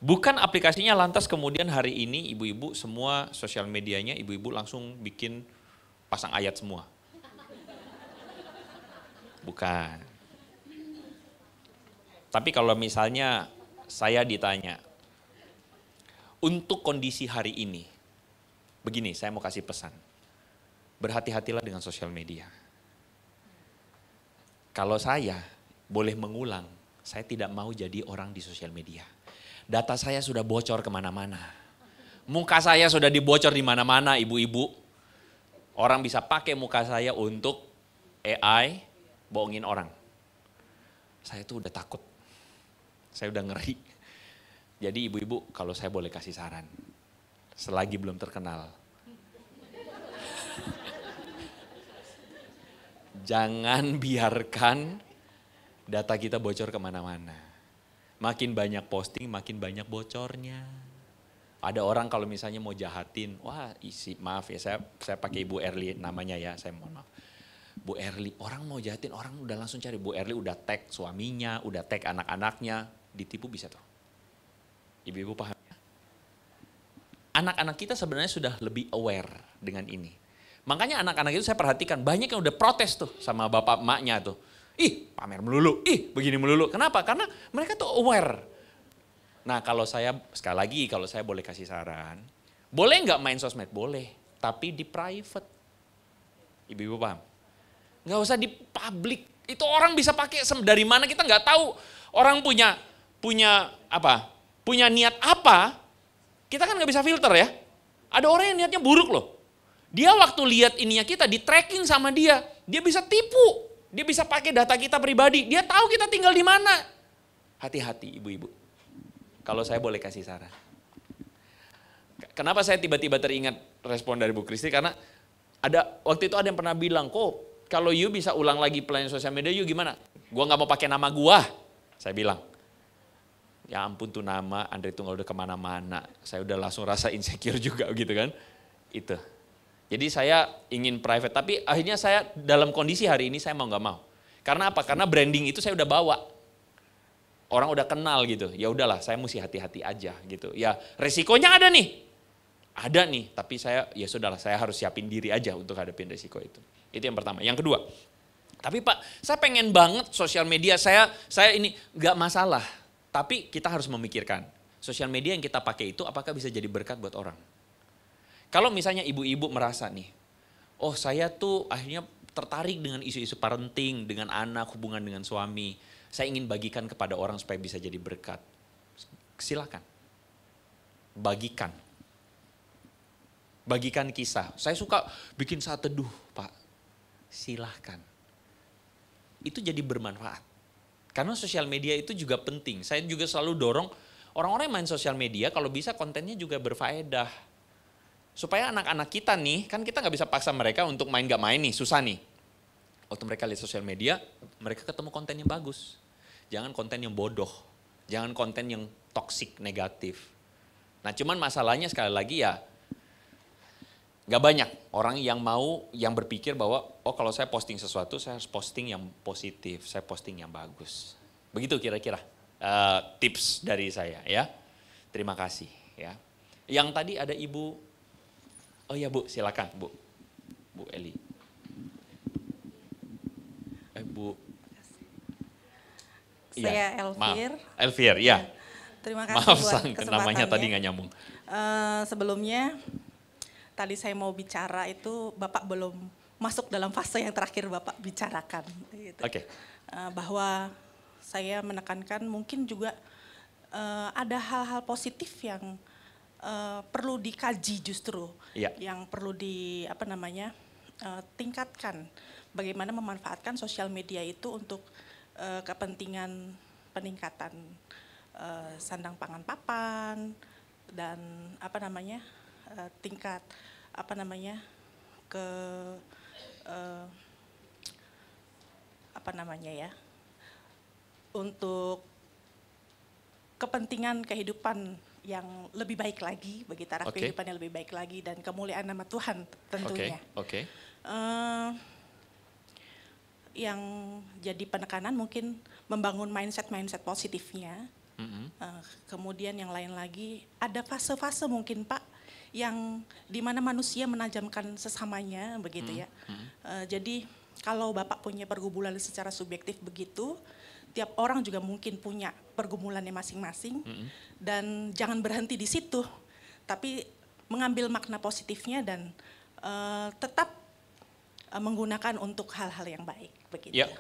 C: Bukan aplikasinya lantas kemudian hari ini ibu-ibu semua sosial medianya ibu-ibu langsung bikin pasang ayat semua. Bukan. Tapi kalau misalnya saya ditanya, untuk kondisi hari ini, Begini, saya mau kasih pesan. Berhati-hatilah dengan sosial media. Kalau saya boleh mengulang, saya tidak mau jadi orang di sosial media. Data saya sudah bocor kemana-mana. Muka saya sudah dibocor di mana-mana, ibu-ibu. Orang bisa pakai muka saya untuk AI, bohongin orang. Saya tuh udah takut. Saya udah ngeri. Jadi ibu-ibu, kalau saya boleh kasih saran. Selagi belum terkenal. Jangan biarkan data kita bocor kemana-mana. Makin banyak posting, makin banyak bocornya. Ada orang kalau misalnya mau jahatin, wah maaf ya, saya pakai Ibu Erli namanya ya, saya mohon maaf. Bu Erli, orang mau jahatin, orang udah langsung cari. Bu Erli udah tag suaminya, udah tag anak-anaknya, ditipu bisa tuh. Ibu-ibu paham ya? Anak-anak kita sebenarnya sudah lebih aware dengan ini. Makanya anak-anak itu saya perhatikan, banyak yang udah protes tuh sama bapak emaknya tuh. Ih pamer melulu, ih begini melulu. Kenapa? Karena mereka tuh aware. Nah kalau saya, sekali lagi kalau saya boleh kasih saran, boleh nggak main sosmed? Boleh, tapi di private. Ibu-ibu paham? Nggak usah di public. Itu orang bisa pakai dari mana kita nggak tahu. Orang punya apa? Punya niat apa? Kita kan nggak bisa filter ya. Ada orang yang niatnya buruk loh. Dia waktu lihat ininya kita di tracking sama dia bisa tipu. Dia bisa pakai data kita pribadi. Dia tahu kita tinggal di mana. Hati-hati ibu-ibu. Kalau saya boleh kasih saran. Kenapa saya tiba-tiba teringat respon dari Bu Kristi? Karena waktu itu ada yang pernah bilang, kok kalau you bisa ulang lagi pelayanan sosial media, you gimana? Gua nggak mau pakai nama gua. Saya bilang, ya ampun tuh nama Andre Tunggal udah kemana-mana. Saya udah langsung rasa insecure juga gitu kan. Itu. Jadi saya ingin private, tapi akhirnya saya dalam kondisi hari ini saya mau nggak mau. Karena apa? Karena branding itu saya udah bawa. Orang udah kenal gitu, ya udahlah saya mesti hati-hati aja gitu. Ya resikonya ada nih, tapi saya ya sudahlah saya harus siapin diri aja untuk hadapin resiko itu. Itu yang pertama. Yang kedua, tapi Pak saya pengen banget sosial media, saya ini nggak masalah. Tapi kita harus memikirkan, sosial media yang kita pakai itu apakah bisa jadi berkat buat orang. Kalau misalnya ibu-ibu merasa nih, oh saya tuh akhirnya tertarik dengan isu-isu parenting, dengan anak, hubungan dengan suami. Saya ingin bagikan kepada orang supaya bisa jadi berkat. Silakan. Bagikan. Bagikan kisah. Saya suka bikin saat teduh, Pak. Silahkan. Itu jadi bermanfaat. Karena sosial media itu juga penting. Saya juga selalu dorong orang-orang yang main sosial media kalau bisa kontennya juga berfaedah. Supaya anak-anak kita nih, kan kita nggak bisa paksa mereka untuk main nggak main nih, susah nih. Waktu mereka lihat sosial media, mereka ketemu konten yang bagus. Jangan konten yang bodoh, jangan konten yang toksik, negatif. Nah cuman masalahnya sekali lagi ya, nggak banyak orang yang berpikir bahwa, oh kalau saya posting sesuatu, saya harus posting yang positif, saya posting yang bagus. Begitu kira-kira tips dari saya ya. Terima kasih ya. Yang tadi ada Ibu. Oh ya Bu, silakan Bu. Bu Eli. Bu.
E: Saya Elvir.
C: Elvir, ya.
E: Terima kasih
C: maaf,
E: buat kesempatannya.
C: Namanya tadi nggak nyambung.
E: Sebelumnya, tadi saya mau bicara itu Bapak belum masuk dalam fase yang terakhir Bapak bicarakan. Gitu.
C: Oke.
E: Bahwa saya menekankan mungkin juga ada hal-hal positif yang perlu dikaji justru, yang perlu tingkatkan. Bagaimana memanfaatkan sosial media itu untuk kepentingan peningkatan sandang pangan papan dan tingkat untuk kepentingan kehidupan yang lebih baik lagi, bagi taraf kehidupan yang lebih baik lagi dan kemuliaan nama Tuhan tentunya. Yang jadi penekanan mungkin membangun mindset positifnya. Kemudian yang lain lagi ada fase-fase mungkin Pak yang dimana manusia menajamkan sesamanya begitu ya. Jadi kalau Bapak punya pergumulan secara subjektif begitu, tiap orang juga mungkin punya pergumulannya masing-masing dan jangan berhenti di situ, tapi mengambil makna positifnya dan tetap menggunakan untuk hal-hal yang baik. Begitu.
C: Ya,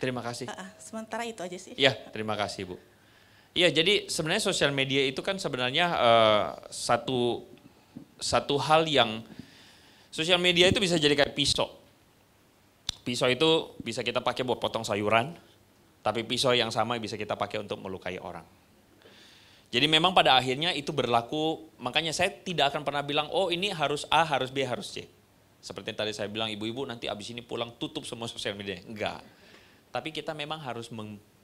C: terima kasih.
E: Sementara itu aja sih.
C: Ya, terima kasih Bu. Iya, jadi sebenarnya sosial media itu kan sebenarnya satu hal yang sosial media itu bisa jadi kayak pisau. Pisau itu bisa kita pakai buat potong sayuran, tapi pisau yang sama bisa kita pakai untuk melukai orang. Jadi memang pada akhirnya itu berlaku, makanya saya tidak akan pernah bilang, oh ini harus A, harus B, harus C. Seperti tadi saya bilang, ibu-ibu nanti abis ini pulang tutup semua sosial media. Enggak. Tapi kita memang harus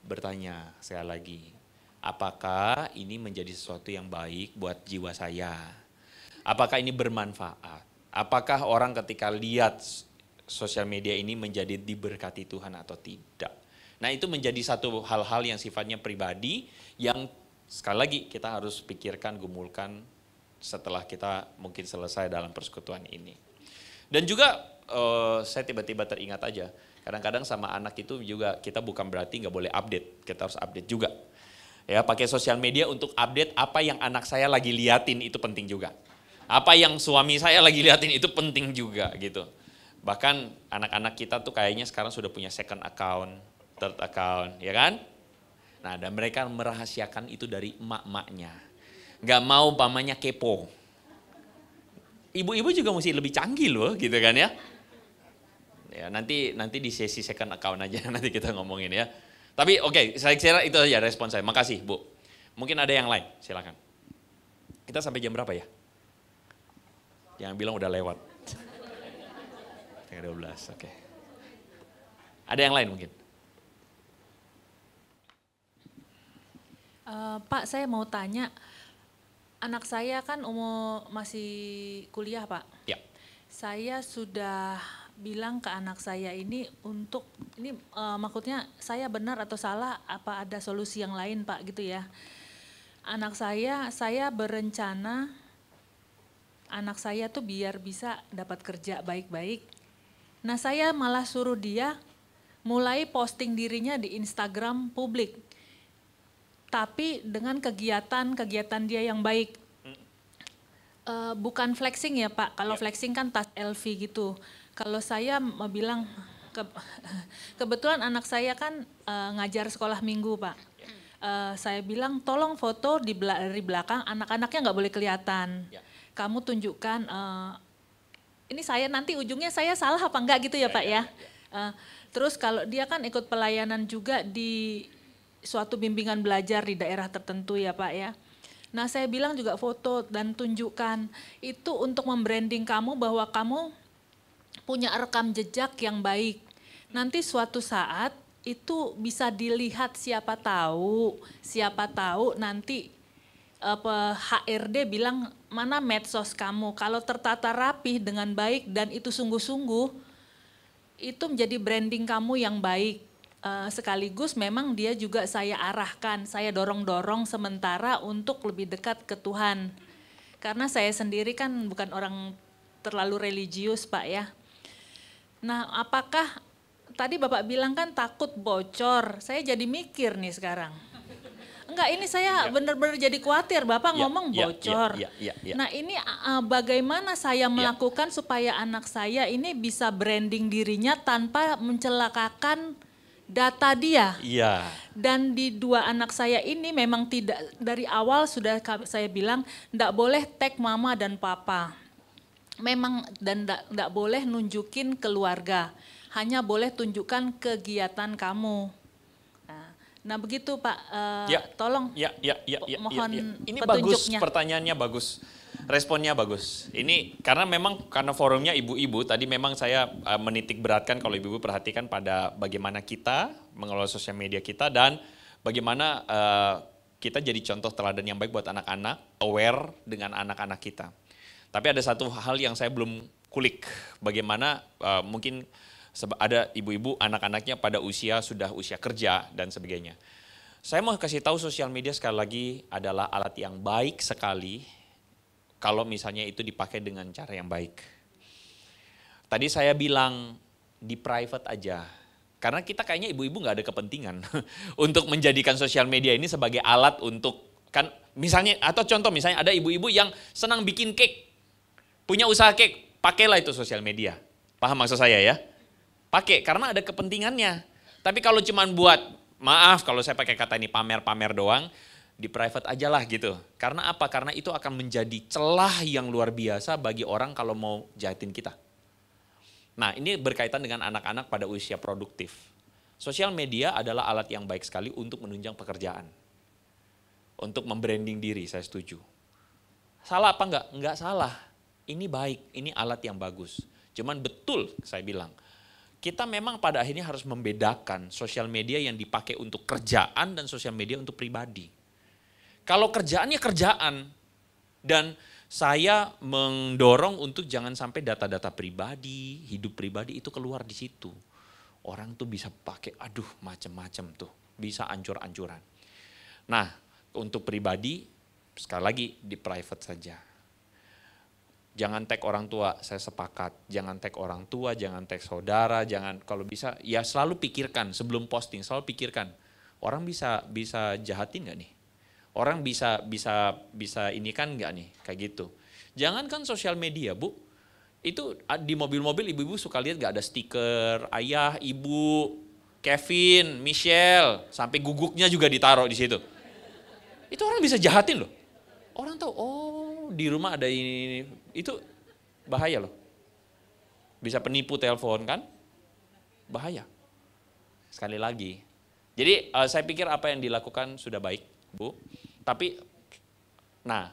C: bertanya sekali lagi. Apakah ini menjadi sesuatu yang baik buat jiwa saya? Apakah ini bermanfaat? Apakah orang ketika lihat sosial media ini menjadi diberkati Tuhan atau tidak? Nah itu menjadi satu hal-hal yang sifatnya pribadi yang sekali lagi kita harus pikirkan, gumulkan setelah kita mungkin selesai dalam persekutuan ini. Dan juga saya tiba-tiba teringat aja, kadang-kadang sama anak itu juga kita bukan berarti nggak boleh update, kita harus update juga. Ya, pakai sosial media untuk update apa yang anak saya lagi liatin itu penting juga. Apa yang suami saya lagi liatin itu penting juga gitu. Bahkan anak-anak kita tuh kayaknya sekarang sudah punya second account, third account, ya kan? Nah, dan mereka merahasiakan itu dari emak-emaknya. Gak mau pamannya kepo. Ibu-ibu juga mesti lebih canggih loh gitu kan ya. Ya nanti di sesi second account aja nanti kita ngomongin ya. Tapi oke, saya kira itu aja respon saya. Makasih Bu. Mungkin ada yang lain, silakan. Kita sampai jam berapa ya? Yang bilang udah lewat. Setengah 12, oke. Ada yang lain mungkin?
F: Pak, saya mau tanya, anak saya kan masih kuliah Pak.
C: Ya.
F: Saya sudah bilang ke anak saya ini maksudnya saya benar atau salah, apa ada solusi yang lain Pak gitu ya. Anak saya berencana anak saya tuh biar bisa dapat kerja baik-baik. Nah saya malah suruh dia mulai posting dirinya di Instagram publik. Tapi dengan kegiatan dia yang baik. Bukan flexing ya Pak, kalau flexing kan tas LV gitu. Kalau saya mau bilang, kebetulan anak saya kan ngajar sekolah minggu Pak. Saya bilang tolong foto dari belakang, anak-anaknya nggak boleh kelihatan. Kamu tunjukkan, ini saya nanti ujungnya saya salah apa enggak gitu ya Pak ya. Terus kalau dia kan ikut pelayanan juga di suatu bimbingan belajar di daerah tertentu ya Pak ya. Nah saya bilang juga foto dan tunjukkan, itu untuk membranding kamu bahwa kamu punya rekam jejak yang baik. Nanti suatu saat itu bisa dilihat siapa tahu nanti HRD bilang mana medsos kamu. Kalau tertata rapih dengan baik dan itu sungguh-sungguh, itu menjadi branding kamu yang baik. Sekaligus memang dia juga saya arahkan, saya dorong-dorong sementara untuk lebih dekat ke Tuhan. Karena saya sendiri kan bukan orang terlalu religius Pak ya. Nah apakah tadi Bapak bilang kan takut bocor, saya jadi mikir nih sekarang. Enggak, ini saya benar-benar jadi khawatir Bapak ngomong bocor. Nah ini bagaimana saya melakukan supaya anak saya ini bisa branding dirinya tanpa mencelakakan data dia.
C: Iya.
F: Dan di dua anak saya ini memang tidak, dari awal sudah saya bilang enggak boleh tag mama dan papa. Memang dan enggak boleh nunjukin keluarga. Hanya boleh tunjukkan kegiatan kamu. Nah begitu Pak, tolong mohon
C: Ini
F: petunjuknya.
C: bagus, pertanyaannya bagus, responnya bagus. Ini karena forumnya ibu-ibu, tadi memang saya menitik beratkan kalau ibu-ibu perhatikan pada bagaimana kita mengelola sosial media kita dan bagaimana kita jadi contoh teladan yang baik buat anak-anak, aware dengan anak-anak kita. Tapi ada satu hal yang saya belum kulik, bagaimana mungkin ada ibu-ibu anak-anaknya pada sudah usia kerja dan sebagainya. Saya mau kasih tahu sosial media sekali lagi adalah alat yang baik sekali kalau misalnya itu dipakai dengan cara yang baik. Tadi saya bilang di private aja. Karena kita kayaknya ibu-ibu nggak ada kepentingan untuk menjadikan sosial media ini sebagai alat untuk Kan misalnya, atau contoh misalnya ada ibu-ibu yang senang bikin cake, punya usaha cake, pakailah itu sosial media. Paham maksud saya ya? Pakai, karena ada kepentingannya. Tapi kalau cuman buat, maaf kalau saya pakai kata ini pamer-pamer doang, di private aja lah gitu. Karena apa? Karena itu akan menjadi celah yang luar biasa bagi orang kalau mau jahatin kita. Nah, ini berkaitan dengan anak-anak pada usia produktif. Sosial media adalah alat yang baik sekali untuk menunjang pekerjaan. Untuk membranding diri, saya setuju. Salah apa enggak? Enggak salah. Ini baik, ini alat yang bagus. Cuman betul saya bilang, kita memang pada akhirnya harus membedakan sosial media yang dipakai untuk kerjaan dan sosial media untuk pribadi. Kalau kerjaannya kerjaan, dan saya mendorong untuk jangan sampai data-data pribadi, hidup pribadi itu keluar di situ. Orang tuh bisa pakai, aduh macem-macem tuh, bisa ancur-ancuran. Nah, untuk pribadi, sekali lagi di private saja. Jangan tag orang tua, saya sepakat. Jangan tag orang tua, jangan tag saudara, jangan, kalau bisa ya selalu pikirkan sebelum posting, selalu pikirkan. Orang bisa jahatin nggak nih? Orang bisa ini kan nggak nih, kayak gitu. Jangan kan sosial media, Bu. Itu di mobil-mobil ibu-ibu suka lihat nggak ada stiker ayah, ibu, Kevin, Michelle, sampai guguknya juga ditaruh di situ. Itu orang bisa jahatin loh. Orang tahu, oh di rumah ada ini, itu bahaya loh. Bisa penipu telepon kan, bahaya. Sekali lagi. Jadi saya pikir apa yang dilakukan sudah baik, Bu. Tapi, nah,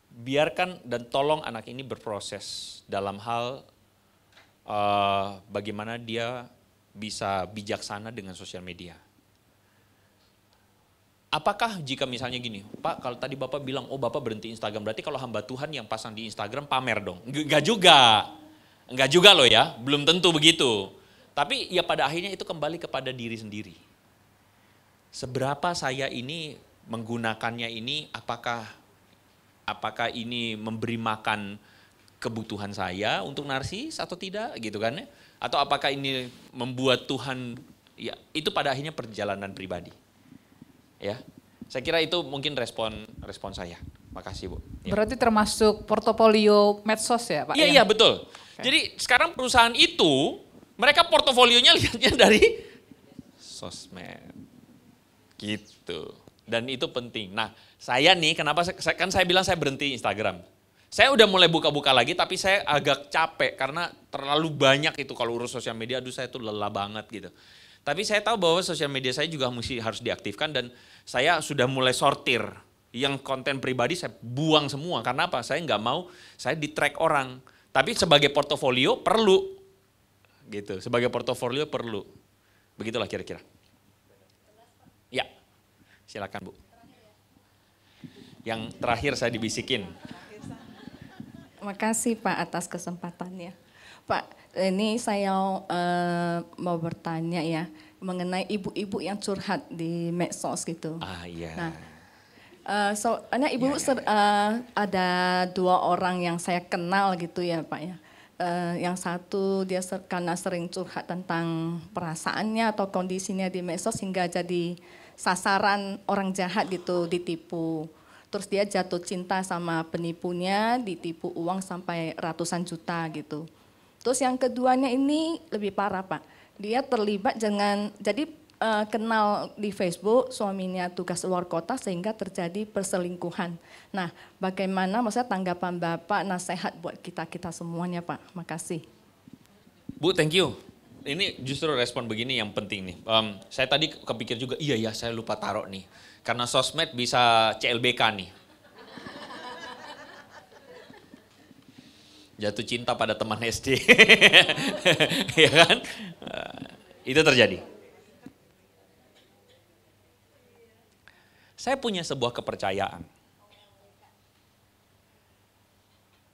C: biarkan dan tolong anak ini berproses dalam hal bagaimana dia bisa bijaksana dengan sosial media. Apakah jika misalnya gini, Pak kalau tadi Bapak bilang, oh Bapak berhenti Instagram, berarti kalau hamba Tuhan yang pasang di Instagram pamer dong? Enggak juga loh ya, belum tentu begitu. Tapi ya pada akhirnya itu kembali kepada diri sendiri. Seberapa saya ini menggunakannya ini, apakah ini memberi makan kebutuhan saya untuk narsis atau tidak gitu kan ya? Atau apakah ini membuat Tuhan, ya itu pada akhirnya perjalanan pribadi. Ya, saya kira itu mungkin respon saya. Makasih Bu.
G: Ya. Berarti termasuk portofolio medsos ya Pak?
C: Iya betul. Okay. Jadi sekarang perusahaan itu mereka portofolionya lihatnya dari sosmed, gitu. Dan itu penting. Nah saya nih kenapa kan saya bilang saya berhenti Instagram. Saya udah mulai buka-buka lagi tapi saya agak capek karena terlalu banyak itu kalau urus sosial media. Aduh saya tuh lelah banget gitu. Tapi saya tahu bahwa sosial media saya juga harus diaktifkan dan saya sudah mulai sortir. Yang konten pribadi saya buang semua. Karena apa? Saya nggak mau saya di-track orang. Tapi sebagai portofolio perlu. Gitu. Sebagai portofolio perlu. Begitulah kira-kira. Ya, silakan Bu. Yang terakhir saya dibisikin.
H: Makasih Pak atas kesempatannya. Pak, ini saya mau bertanya ya mengenai ibu-ibu yang curhat di medsos gitu.
C: Iya.
H: Nah, soalnya ibu ada 2 orang yang saya kenal gitu ya Pak ya. Yang satu dia karena sering curhat tentang perasaannya atau kondisinya di medsos hingga jadi sasaran orang jahat gitu, ditipu. Terus dia jatuh cinta sama penipunya, ditipu uang sampai ratusan juta gitu. Terus yang keduanya ini lebih parah Pak. Dia terlibat jadi kenal di Facebook, suaminya tugas luar kota sehingga terjadi perselingkuhan. Nah bagaimana maksudnya tanggapan Bapak, nasihat buat kita semuanya Pak. Makasih.
C: Bu, thank you. Ini justru respon begini yang penting nih. Saya tadi kepikir juga, iya saya lupa taruh nih. Karena sosmed bisa CLBK nih. Jatuh cinta pada teman SD. Ya kan? Itu terjadi. Saya punya sebuah kepercayaan.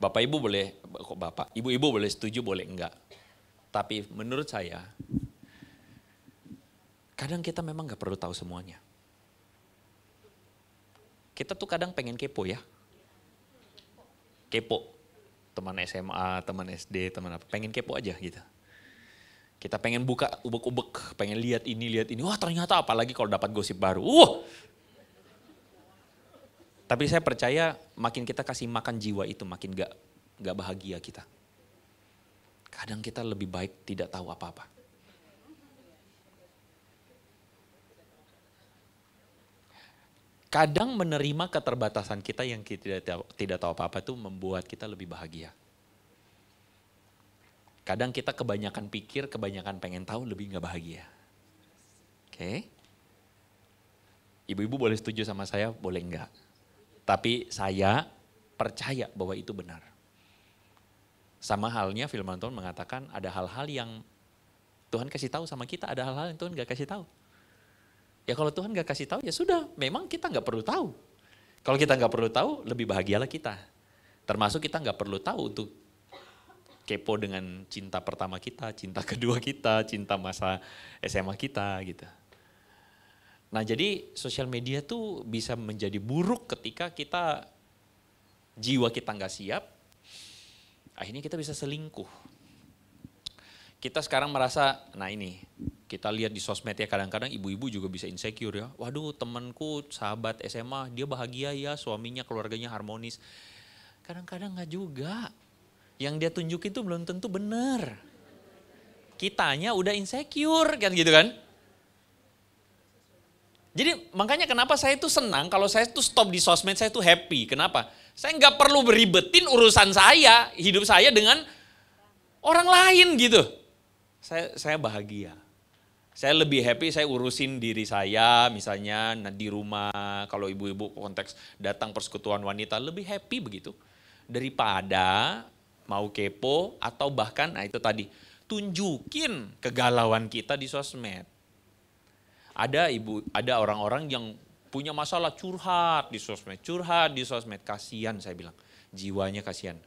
C: Bapak Ibu boleh, kok Bapak, Ibu-ibu boleh setuju, boleh enggak. Tapi menurut saya, kadang kita memang gak perlu tahu semuanya. Kita tuh kadang pengen kepo ya. Kepo. Teman SMA, teman SD, teman apa. Pengen kepo aja gitu. Kita pengen buka ubek-ubek, pengen lihat ini. Wah ternyata apalagi kalau dapat gosip baru. Tapi saya percaya makin kita kasih makan jiwa itu, makin gak bahagia kita. Kadang kita lebih baik tidak tahu apa-apa. Kadang menerima keterbatasan kita yang kita tidak tahu apa-apa itu membuat kita lebih bahagia. Kadang kita kebanyakan pikir, kebanyakan pengen tahu, lebih gak bahagia. Oke? Ibu-ibu boleh setuju sama saya, boleh enggak. Tapi saya percaya bahwa itu benar. Sama halnya firman Tuhan mengatakan ada hal-hal yang Tuhan kasih tahu sama kita, ada hal-hal yang Tuhan gak kasih tahu. Ya kalau Tuhan gak kasih tahu ya sudah, memang kita gak perlu tahu. Kalau kita gak perlu tahu, lebih bahagialah kita. Termasuk kita gak perlu tahu untuk kepo dengan cinta pertama kita, cinta kedua kita, cinta masa SMA kita gitu. Nah jadi sosial media tuh bisa menjadi buruk ketika jiwa kita gak siap, akhirnya kita bisa selingkuh. Kita sekarang merasa, nah ini kita lihat di sosmed ya, kadang-kadang ibu-ibu juga bisa insecure ya. Waduh temanku sahabat SMA dia bahagia ya, suaminya keluarganya harmonis. Kadang-kadang gak juga. Yang dia tunjukin tuh belum tentu benar. Kitanya udah insecure kan gitu kan. Jadi makanya kenapa saya tuh senang kalau saya tuh stop di sosmed, saya tuh happy. Kenapa? Saya nggak perlu beribetin urusan saya, hidup saya dengan orang lain gitu. Saya bahagia. Saya lebih happy, saya urusin diri saya misalnya di rumah. Kalau ibu-ibu konteks datang persekutuan wanita, lebih happy begitu. Daripada mau kepo atau bahkan, nah itu tadi, tunjukin kegalauan kita di sosmed. Ada orang-orang yang punya masalah curhat di sosmed, kasihan saya bilang, jiwanya kasihan.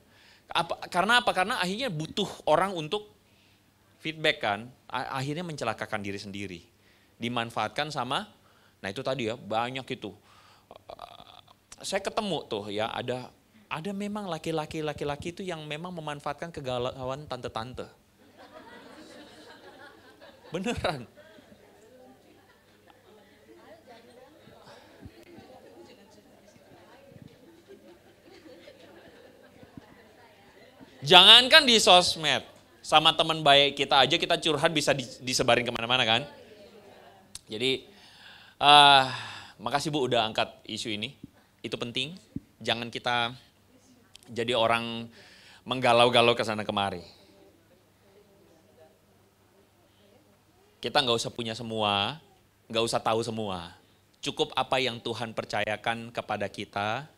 C: Karena apa? Karena akhirnya butuh orang untuk feedback kan, akhirnya mencelakakan diri sendiri. Dimanfaatkan sama, nah itu tadi ya, banyak itu. Saya ketemu tuh ya, ada memang laki-laki itu yang memang memanfaatkan kegalauan tante-tante. Beneran. Jangankan di sosmed, sama teman baik kita aja kita curhat bisa disebarin kemana-mana kan. Jadi makasih Bu udah angkat isu ini, itu penting. Jangan kita jadi orang menggalau-galau ke sana kemari. Kita nggak usah punya semua, nggak usah tahu semua. Cukup apa yang Tuhan percayakan kepada kita,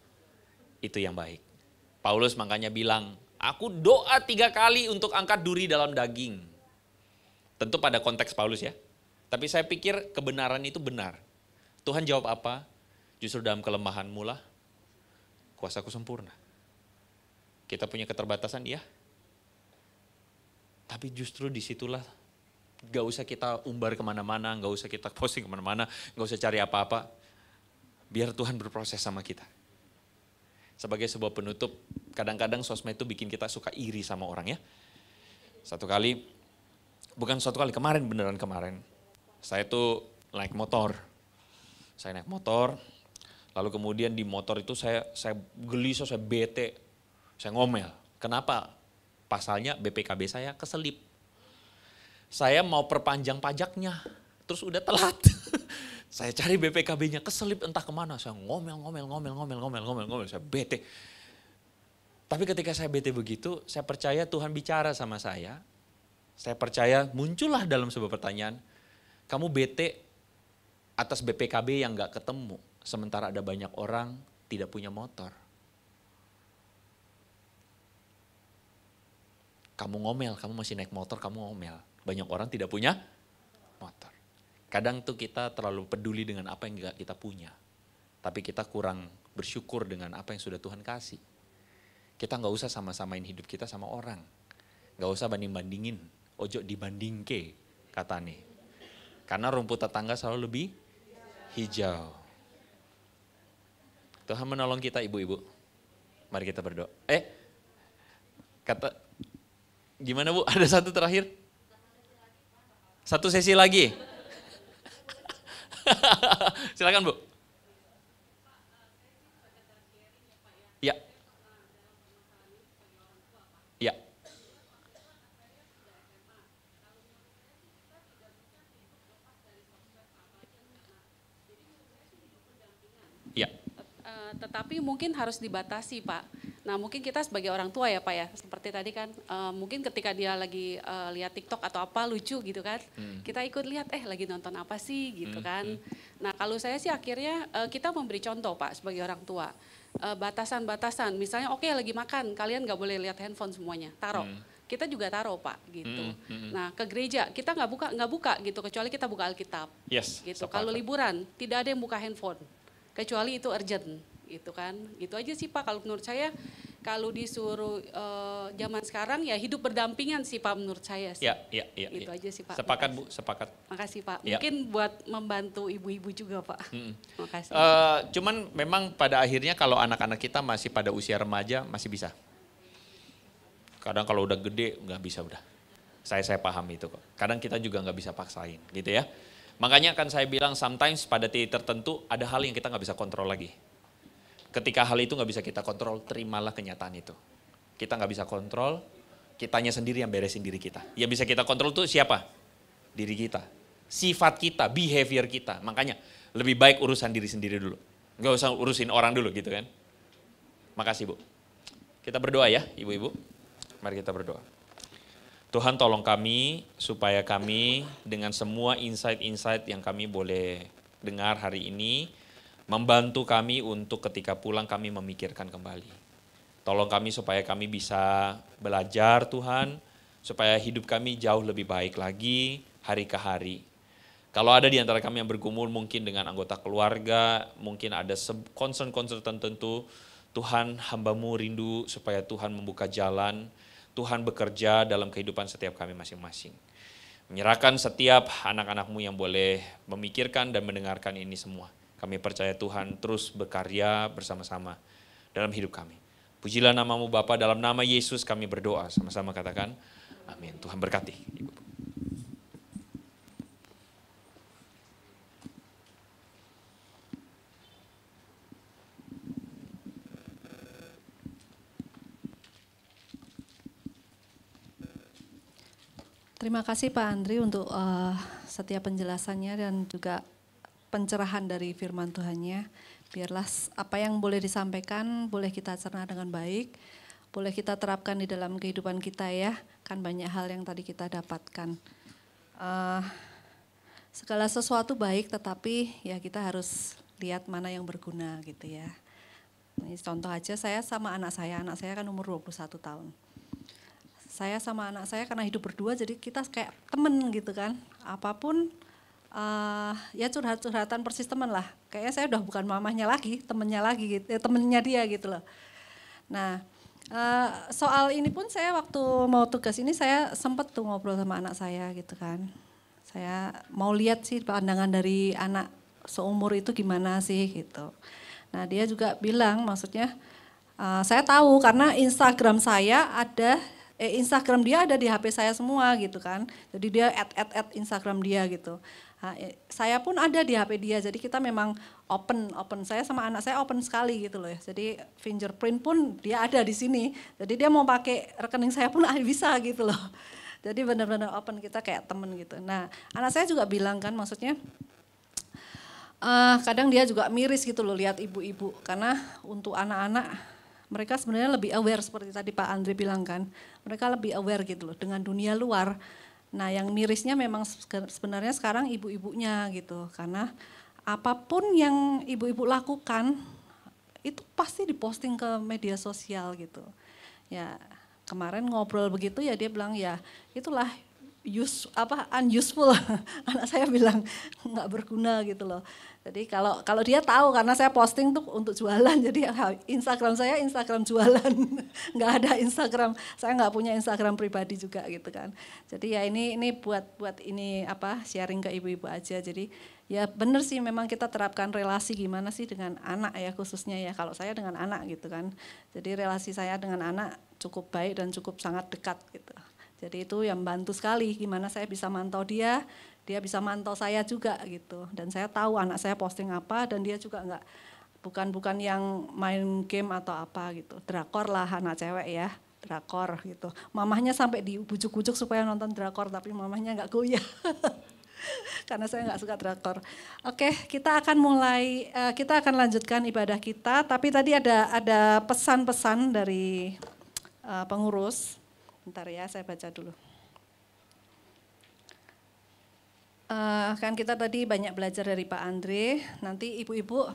C: itu yang baik. Paulus makanya bilang, aku doa 3 kali untuk angkat duri dalam daging. Tentu pada konteks Paulus ya. Tapi saya pikir kebenaran itu benar. Tuhan jawab apa? Justru dalam kelemahanmu lah kuasaku sempurna. Kita punya keterbatasan ya. Tapi justru disitulah gak usah kita umbar kemana-mana, gak usah kita posting kemana-mana, gak usah cari apa-apa. Biar Tuhan berproses sama kita. Sebagai sebuah penutup, kadang-kadang sosmed itu bikin kita suka iri sama orang ya. Beneran kemarin. Saya tuh naik motor. Lalu kemudian di motor itu saya gelisah, saya bete, saya ngomel. Kenapa? Pasalnya BPKB saya keselip. Saya mau perpanjang pajaknya, terus udah telat. Saya cari BPKB-nya, keselip entah kemana. Saya ngomel, saya bete. Tapi ketika saya bete begitu, saya percaya Tuhan bicara sama saya. Saya percaya muncullah dalam sebuah pertanyaan, kamu bete atas BPKB yang gak ketemu. Sementara ada banyak orang tidak punya motor. Kamu ngomel, kamu masih naik motor, kamu ngomel. Banyak orang tidak punya motor. Kadang tuh kita terlalu peduli dengan apa yang gak kita punya. Tapi kita kurang bersyukur dengan apa yang sudah Tuhan kasih. Kita gak usah sama-samain hidup kita sama orang. Gak usah banding-bandingin. Ojo dibandingke katanya. Karena rumput tetangga selalu lebih hijau. Tuhan menolong kita ibu-ibu. Mari kita berdoa. Gimana Bu? Ada satu terakhir? Satu sesi lagi. Silakan Bu.
I: tetapi mungkin harus dibatasi Pak. Nah mungkin kita sebagai orang tua ya Pak ya, seperti tadi kan mungkin ketika dia lagi lihat TikTok atau apa lucu gitu kan, kita ikut lihat lagi nonton apa sih gitu kan. Nah kalau saya sih akhirnya kita memberi contoh Pak sebagai orang tua. Batasan-batasan, misalnya oke, lagi makan, kalian nggak boleh lihat handphone semuanya, taruh. Kita juga taruh Pak gitu. Nah ke gereja kita nggak buka gitu, kecuali kita buka Alkitab.
C: Yes.
I: Gitu. Kalau liburan tidak ada yang buka handphone, kecuali itu urgent gitu kan. Gitu aja sih Pak kalau menurut saya. Kalau disuruh zaman sekarang ya hidup berdampingan sih Pak menurut saya sih.
C: Ya.
I: Itu aja sih Pak.
C: Sepakat Bu, sepakat.
I: Makasih Pak.
C: Ya.
I: Mungkin buat membantu ibu-ibu juga Pak. Makasih.
C: Cuman memang pada akhirnya kalau anak-anak kita masih pada usia remaja masih bisa. Kadang kalau udah gede nggak bisa udah. Saya paham itu kok. Kadang kita juga nggak bisa paksain gitu ya. Makanya kan saya bilang sometimes pada titik tertentu ada hal yang kita nggak bisa kontrol lagi. Ketika hal itu nggak bisa kita kontrol, terimalah kenyataan itu. Kita nggak bisa kontrol, kitanya sendiri yang beresin diri kita. Yang bisa kita kontrol itu siapa? Diri kita. Sifat kita, behavior kita. Makanya lebih baik urusan diri sendiri dulu. Nggak usah urusin orang dulu gitu kan. Makasih Bu. Kita berdoa ya ibu-ibu. Mari kita berdoa. Tuhan tolong kami supaya kami dengan semua insight-insight yang kami boleh dengar hari ini, membantu kami untuk ketika pulang kami memikirkan kembali. Tolong kami supaya kami bisa belajar Tuhan, supaya hidup kami jauh lebih baik lagi hari ke hari. Kalau ada di antara kami yang bergumul mungkin dengan anggota keluarga, mungkin ada concern-concern tertentu, Tuhan hamba-Mu rindu supaya Tuhan membuka jalan, Tuhan bekerja dalam kehidupan setiap kami masing-masing. Menyerahkan setiap anak-anak-Mu yang boleh memikirkan dan mendengarkan ini semua. Kami percaya Tuhan terus berkarya bersama-sama dalam hidup kami. Pujilah nama-Mu Bapa, dalam nama Yesus kami berdoa. Sama-sama katakan, amin. Tuhan berkati.
B: Terima kasih Pak Andri untuk setiap penjelasannya dan juga pencerahan dari firman Tuhannya. Biarlah apa yang boleh disampaikan, boleh kita cerna dengan baik, boleh kita terapkan di dalam kehidupan kita ya. Kan banyak hal yang tadi kita dapatkan. Segala sesuatu baik, tetapi ya kita harus lihat mana yang berguna gitu ya. Ini contoh aja saya sama anak saya kan umur 21 tahun. Saya sama anak saya karena hidup berdua jadi kita kayak temen gitu kan. Apapun ya curhat-curhatan persis teman lah. Kayaknya saya udah bukan mamahnya lagi, temennya lagi gitu, temennya dia gitu loh. Nah soal ini pun saya waktu mau tugas ini saya sempat tuh ngobrol sama anak saya gitu kan. Saya mau lihat sih pandangan dari anak seumur itu gimana sih gitu. Nah dia juga bilang maksudnya saya tahu karena Instagram saya ada, Instagram dia ada di HP saya semua gitu kan. Jadi dia add Instagram dia gitu. Nah, saya pun ada di HP dia, jadi kita memang open. Saya sama anak saya open sekali gitu loh ya. Jadi fingerprint pun dia ada di sini. Jadi dia mau pakai rekening saya pun bisa gitu loh. Jadi benar-benar open, kita kayak temen gitu. Nah anak saya juga bilang kan maksudnya kadang dia juga miris gitu loh lihat ibu-ibu. Karena untuk anak-anak mereka sebenarnya lebih aware seperti tadi Pak Andri bilang kan. Mereka lebih aware gitu loh dengan dunia luar. Nah yang mirisnya memang sebenarnya sekarang ibu-ibunya gitu. Karena apapun yang ibu-ibu lakukan itu pasti diposting ke media sosial gitu. Ya kemarin ngobrol begitu ya dia bilang ya itulah unuseful. Anak saya bilang nggak berguna gitu loh. Jadi kalau dia tahu karena saya posting tuh untuk jualan, jadi Instagram saya Instagram jualan, nggak ada Instagram, saya nggak punya Instagram pribadi juga gitu kan. Jadi ya ini buat ini sharing ke ibu-ibu aja. Jadi ya benar sih memang kita terapkan relasi gimana sih dengan anak ya khususnya ya kalau saya dengan anak gitu kan. Jadi relasi saya dengan anak cukup baik dan cukup sangat dekat gitu. Jadi itu yang membantu sekali gimana saya bisa mantau dia bisa mantau saya juga gitu. Dan saya tahu anak saya posting apa dan dia juga bukan yang main game atau apa gitu. Drakor lah anak cewek ya, drakor gitu. Mamahnya sampai dibujuk-bujuk supaya nonton drakor tapi mamahnya nggak goyah. Karena saya nggak suka drakor. Oke, kita akan mulai, kita akan lanjutkan ibadah kita. Tapi tadi ada pesan-pesan dari pengurus. Bentar ya, saya baca dulu. Kan kita tadi banyak belajar dari Pak Andre. Nanti ibu-ibu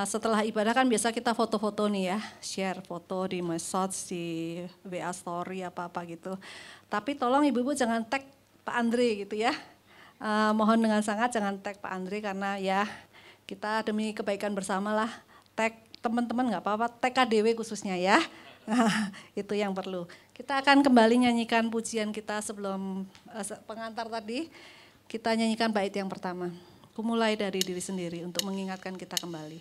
B: setelah ibadah kan biasa kita foto-foto nih ya, share foto di message, di WA story apa-apa gitu. Tapi tolong ibu-ibu jangan tag Pak Andre gitu ya. Mohon dengan sangat jangan tag Pak Andre karena ya kita demi kebaikan bersama lah. Tag teman-teman nggak apa-apa, tag KDW khususnya ya. Itu yang perlu. Kita akan kembali nyanyikan pujian kita sebelum pengantar tadi. Kita nyanyikan bait yang pertama. Ku mulai dari diri sendiri untuk mengingatkan kita kembali.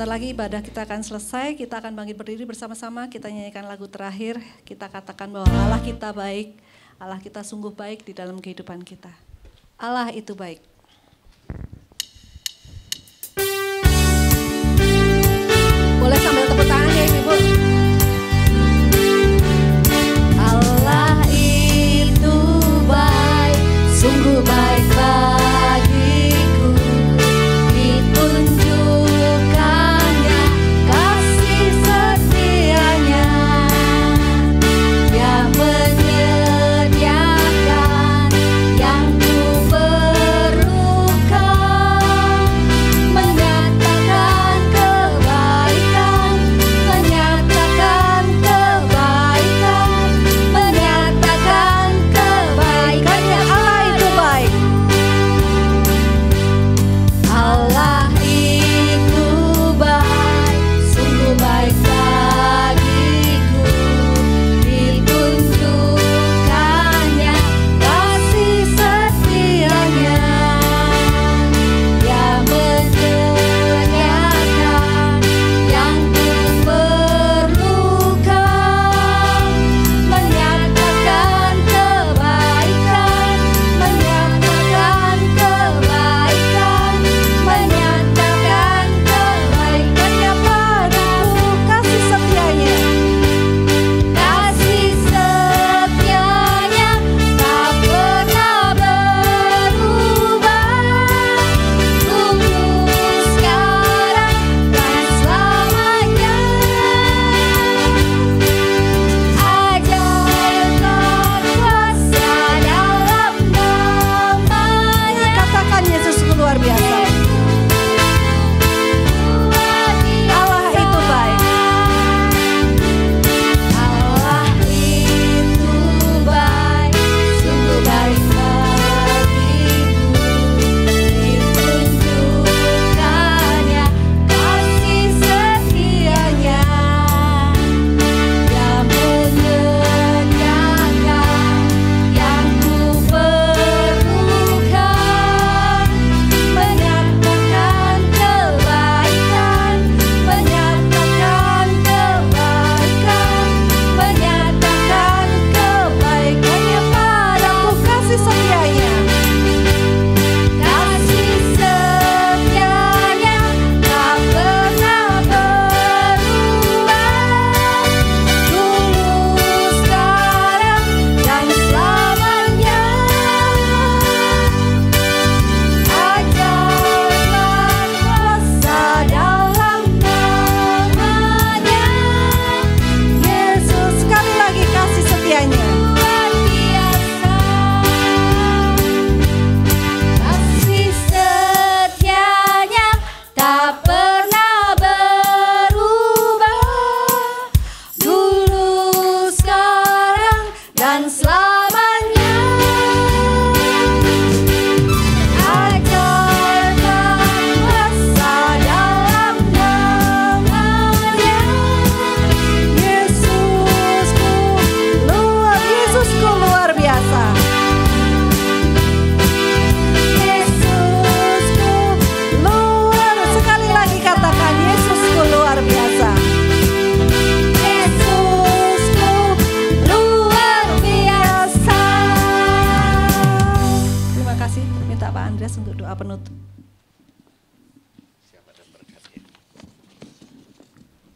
B: Lagi ibadah kita akan selesai, kita akan bangkit berdiri bersama-sama, kita nyanyikan lagu terakhir, kita katakan bahwa Allah kita baik, Allah kita sungguh baik di dalam kehidupan kita. Allah itu baik. Boleh sambil tepuk tangan ya Ibu. Allah itu baik, sungguh baik bagiku, ditunjukkannya kasih setianya yang menyediakan yang ku perlu.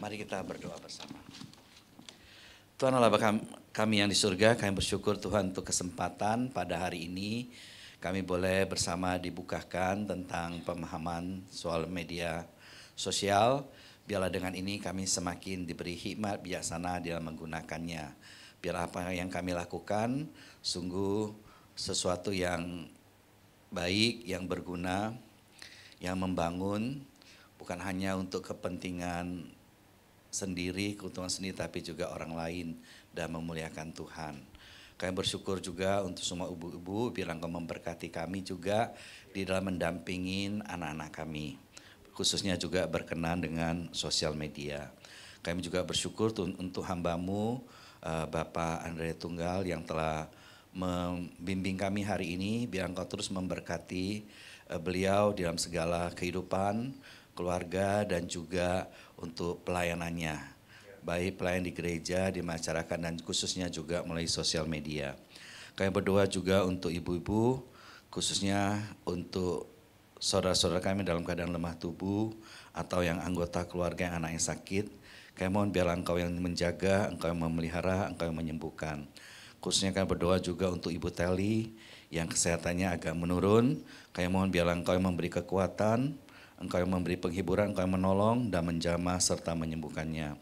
J: Mari kita berdoa bersama. Tuhan Allah kami yang di surga, kami bersyukur Tuhan untuk kesempatan pada hari ini kami boleh bersama dibukakan tentang pemahaman soal media sosial. Biarlah dengan ini kami semakin diberi hikmat bijaksana dalam menggunakannya. Biar apa yang kami lakukan sungguh sesuatu yang baik, yang berguna, yang membangun, bukan hanya untuk kepentingan sendiri, keuntungan sendiri, tapi juga orang lain dan memuliakan Tuhan. Kami bersyukur juga untuk semua ibu-ibu, biar Engkau memberkati kami juga di dalam mendampingin anak-anak kami, khususnya juga berkenan dengan sosial media. Kami juga bersyukur untuk hamba-Mu, Bapak Andre Tunggal yang telah membimbing kami hari ini, biar Engkau terus memberkati beliau dalam segala kehidupan, keluarga, dan juga untuk pelayanannya, baik pelayan di gereja, di masyarakat, dan khususnya juga melalui sosial media. Kami berdoa juga untuk ibu-ibu, khususnya untuk saudara-saudara kami dalam keadaan lemah tubuh, atau yang anggota keluarga yang anaknya sakit. Kami mohon biarlah Engkau yang menjaga, Engkau yang memelihara, Engkau yang menyembuhkan. Khususnya kami berdoa juga untuk Ibu Teli yang kesehatannya agak menurun. Kami mohon biarlah Engkau yang memberi kekuatan, Engkau yang memberi penghiburan, Engkau yang menolong dan menjamah serta menyembuhkannya.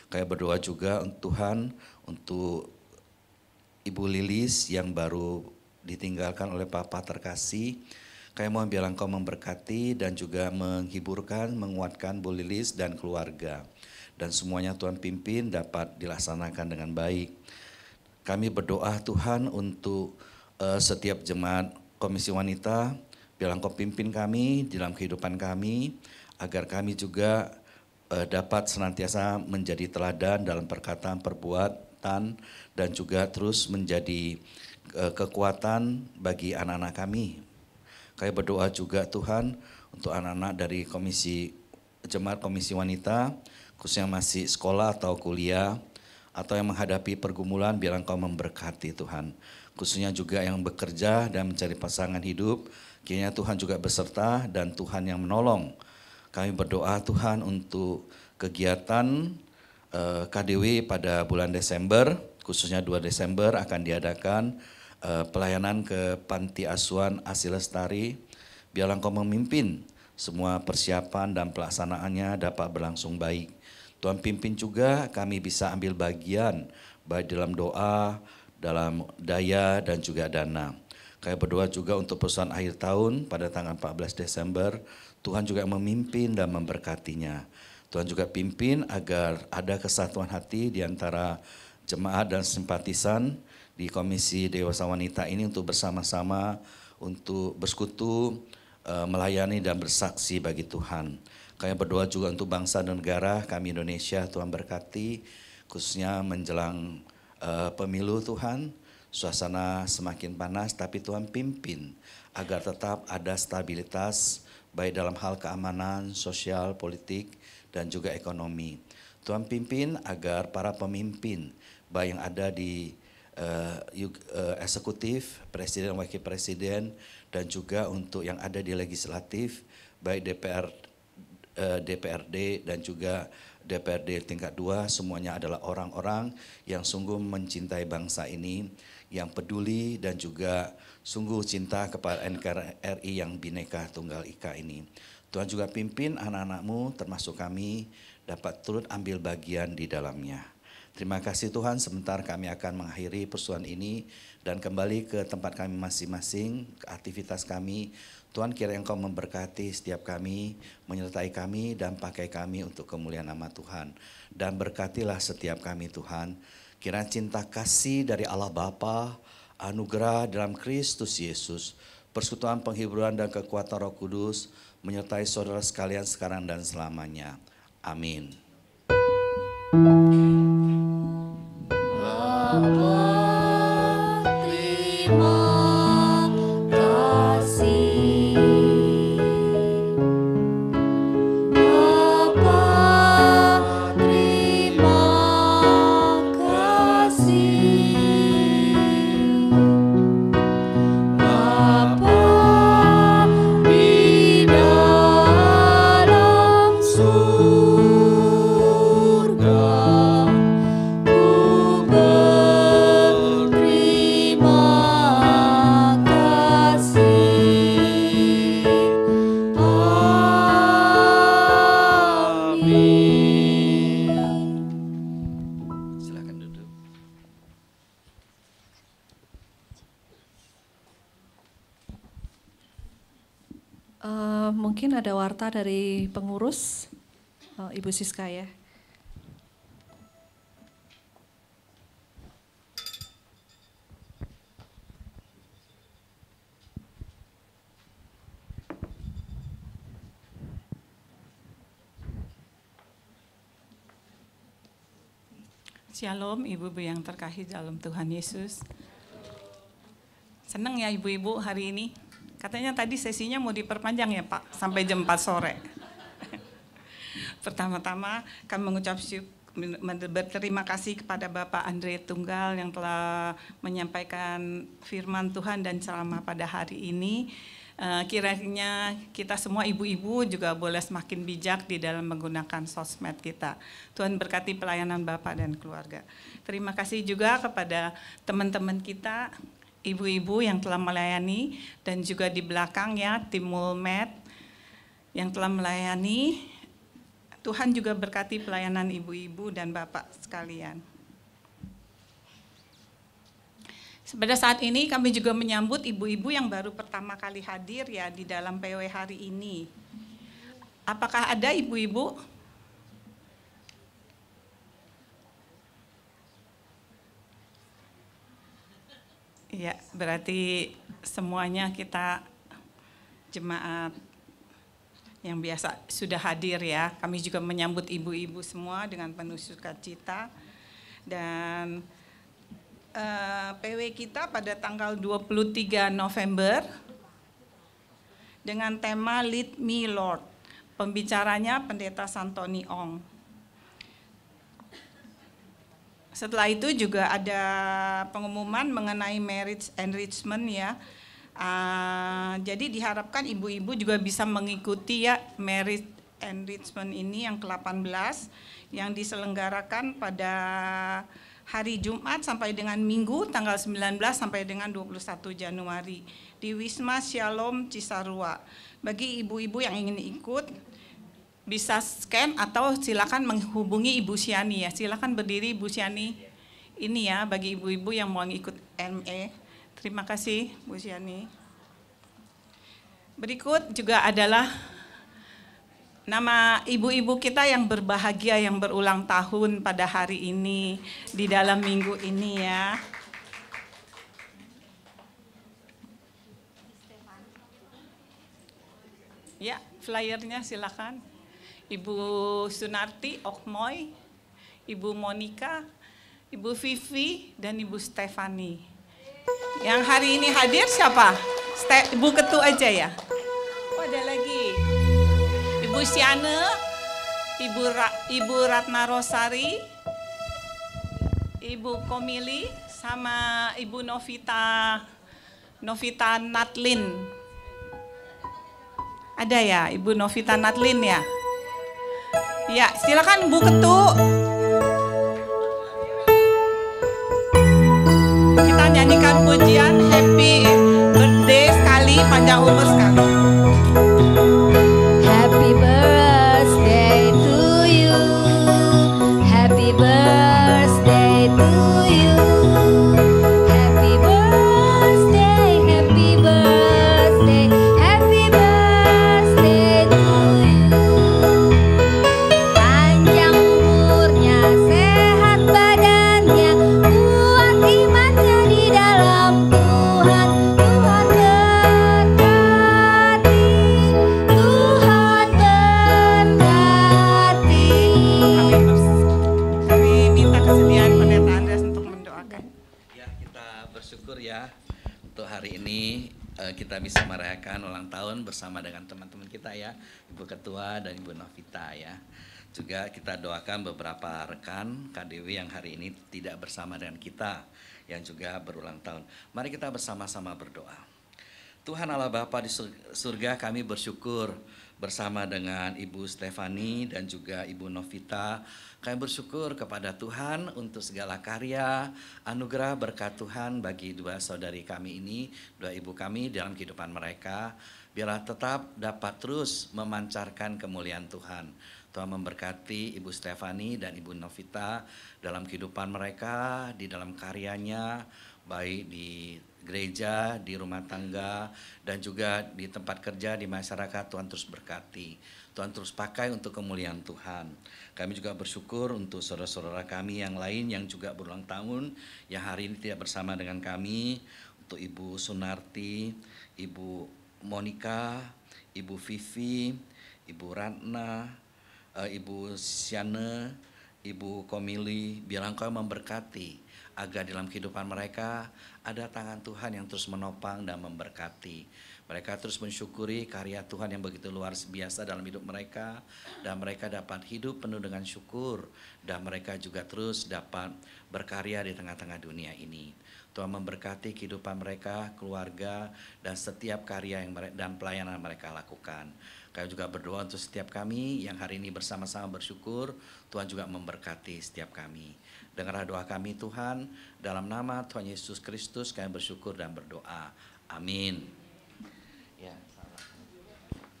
J: Kami berdoa juga Tuhan untuk Ibu Lilis yang baru ditinggalkan oleh Papa terkasih. Kami mohon biarlah Engkau memberkati dan juga menghiburkan, menguatkan Bu Lilis dan keluarga. Dan semuanya Tuhan pimpin dapat dilaksanakan dengan baik. Kami berdoa Tuhan untuk setiap jemaat Komisi Wanita, biarlah Engkau pimpin kami dalam kehidupan kami, agar kami juga dapat senantiasa menjadi teladan dalam perkataan, perbuatan, dan juga terus menjadi kekuatan bagi anak-anak kami. Kami berdoa juga Tuhan untuk anak-anak dari jemaat Komisi Wanita, khususnya masih sekolah atau kuliah, atau yang menghadapi pergumulan, biar Engkau memberkati Tuhan. Khususnya juga yang bekerja dan mencari pasangan hidup, kiranya Tuhan juga beserta dan Tuhan yang menolong. Kami berdoa Tuhan untuk kegiatan KDW pada bulan Desember, khususnya 2 Desember akan diadakan pelayanan ke Panti Asuhan Asi Lestari. Biarlah Engkau memimpin semua persiapan dan pelaksanaannya dapat berlangsung baik. Tuhan pimpin juga kami bisa ambil bagian baik dalam doa, dalam daya dan juga dana. Kami berdoa juga untuk perusahaan akhir tahun pada tanggal 14 Desember, Tuhan juga memimpin dan memberkatinya. Tuhan juga pimpin agar ada kesatuan hati di antara jemaat dan simpatisan di Komisi Dewasa Wanita ini untuk bersama-sama untuk bersekutu, melayani dan bersaksi bagi Tuhan. Kami berdoa juga untuk bangsa dan negara kami Indonesia, Tuhan berkati, khususnya menjelang pemilu Tuhan, suasana semakin panas tapi Tuhan pimpin agar tetap ada stabilitas baik dalam hal keamanan, sosial, politik, dan juga ekonomi. Tuhan pimpin agar para pemimpin baik yang ada di eksekutif, presiden, wakil presiden, dan juga untuk yang ada di legislatif, baik DPRD dan juga DPRD tingkat 2, semuanya adalah orang-orang yang sungguh mencintai bangsa ini, yang peduli dan juga sungguh cinta kepada NKRI yang Bhinneka Tunggal Ika ini. Tuhan juga pimpin anak-anak-Mu termasuk kami dapat turut ambil bagian di dalamnya. Terima kasih Tuhan, sebentar kami akan mengakhiri persoalan ini dan kembali ke tempat kami masing-masing, ke aktivitas kami. Tuhan kiranya Engkau memberkati setiap kami, menyertai kami dan pakai kami untuk kemuliaan nama Tuhan. Dan berkatilah setiap kami Tuhan, kiranya cinta kasih dari Allah Bapa, anugerah dalam Kristus Yesus, persekutuan penghiburan dan kekuatan Roh Kudus, menyertai saudara sekalian sekarang dan selamanya. Amin.
K: Bapa di
B: Mungkin ada warta dari pengurus, Ibu Siska ya.
K: Shalom ibu-ibu yang terkasih dalam Tuhan Yesus. Senang ya ibu-ibu hari ini. Katanya tadi sesinya mau diperpanjang ya Pak, sampai jam 4 sore. Pertama-tama kami mengucap berterima kasih kepada Bapak Andre Tunggal yang telah menyampaikan firman Tuhan dan ceramah pada hari ini. Kiranya kita semua ibu-ibu juga boleh semakin bijak di dalam menggunakan sosmed kita. Tuhan berkati pelayanan Bapak dan keluarga. Terima kasih juga kepada teman-teman kita, ibu-ibu yang telah melayani, dan juga di belakangnya tim Mulmed yang telah melayani. Tuhan juga berkati pelayanan ibu-ibu dan Bapak sekalian. Pada saat ini kami juga menyambut ibu-ibu yang baru pertama kali hadir ya di dalam PW hari ini. Apakah ada ibu-ibu? Iya, berarti semuanya kita jemaat yang biasa sudah hadir ya. Kami juga menyambut ibu-ibu semua dengan penuh sukacita. Dan PW kita pada tanggal 23 November dengan tema Lead Me Lord. Pembicaranya Pendeta Santoni Ong. Setelah itu juga ada pengumuman mengenai marriage enrichment ya. Jadi diharapkan ibu-ibu juga bisa mengikuti ya marriage enrichment ini yang ke-18 yang diselenggarakan pada hari Jumat sampai dengan Minggu tanggal 19 sampai dengan 21 Januari di Wisma Shalom Cisarua. Bagi ibu-ibu yang ingin ikut bisa scan atau silakan menghubungi Ibu Siani ya. Silakan berdiri Ibu Siani. Ini ya bagi ibu-ibu yang mau ikut ME. Terima kasih Bu Siani. Berikut juga adalah nama ibu-ibu kita yang berbahagia yang berulang tahun pada hari ini, di dalam minggu ini ya. Ya, flyernya silakan. Ibu Sunarti Okmoy, Ibu Monica, Ibu Vivi, dan Ibu Stefani. Yang hari ini hadir siapa? Ibu Ketu aja ya? Oh, ada lagi. Ibu Siane, Ibu Ratna Rosari, Ibu Komili, sama Ibu Novita Natlin. Ada ya, Ibu Novita Natlin ya? Ya, silakan Bu Ketu. Kita nyanyikan pujian Happy Birthday sekali, panjang umur sekali.
L: Happy birthday to you. Happy birthday to you. Happy birthday, happy birthday, happy birthday to you. Panjang umurnya, sehat badannya, kuat imannya di dalam Tuhan. Tuhan berkati, Tuhan berkati.
K: Kami minta kesediaan Pendeta Andreas untuk mendoakan.
J: Ya, kita bersyukur ya untuk hari ini kita bisa merayakan ulang tahun bersama dengan teman-teman kita ya, Ibu Ketua dan Ibu Novita ya. Juga kita doakan beberapa rekan KDW yang hari ini tidak bersama dengan kita yang juga berulang tahun. Mari kita bersama-sama berdoa. Tuhan Allah Bapa di surga, kami bersyukur bersama dengan Ibu Stefani dan juga Ibu Novita. Kami bersyukur kepada Tuhan untuk segala karya, anugerah berkat Tuhan bagi dua saudari kami ini, dua ibu kami dalam kehidupan mereka. Biarlah tetap dapat terus memancarkan kemuliaan Tuhan. Tuhan memberkati Ibu Stefani dan Ibu Novita dalam kehidupan mereka, di dalam karyanya, baik di gereja, di rumah tangga, dan juga di tempat kerja, di masyarakat. Tuhan terus berkati. Tuhan terus pakai untuk kemuliaan Tuhan. Kami juga bersyukur untuk saudara-saudara kami yang lain yang juga berulang tahun, yang hari ini tidak bersama dengan kami, untuk Ibu Sunarti, Ibu Monica, Ibu Vivi, Ibu Ratna, Ibu Siane, Ibu Komili. Biarlah Engkau memberkati, agar dalam kehidupan mereka ada tangan Tuhan yang terus menopang dan memberkati. Mereka terus mensyukuri karya Tuhan yang begitu luar biasa dalam hidup mereka, dan mereka dapat hidup penuh dengan syukur, dan mereka juga terus dapat berkarya di tengah-tengah dunia ini. Tuhan memberkati kehidupan mereka, keluarga, dan setiap karya yang dan pelayanan mereka lakukan. Kami juga berdoa untuk setiap kami yang hari ini bersama-sama bersyukur, Tuhan juga memberkati setiap kami. Dengarlah doa kami Tuhan, dalam nama Tuhan Yesus Kristus kami bersyukur dan berdoa. Amin.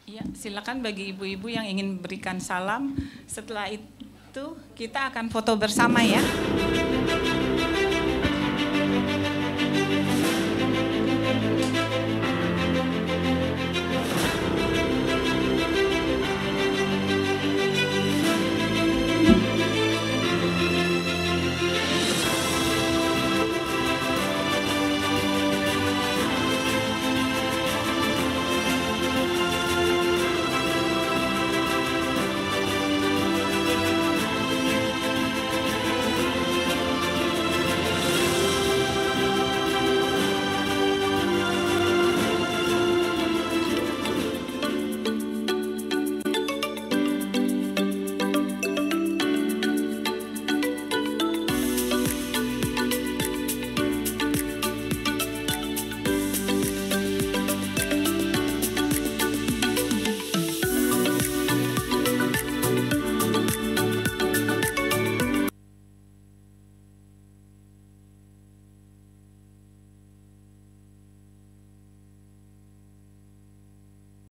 K: Ya, silakan bagi ibu-ibu yang ingin berikan salam. Setelah itu kita akan foto bersama ya.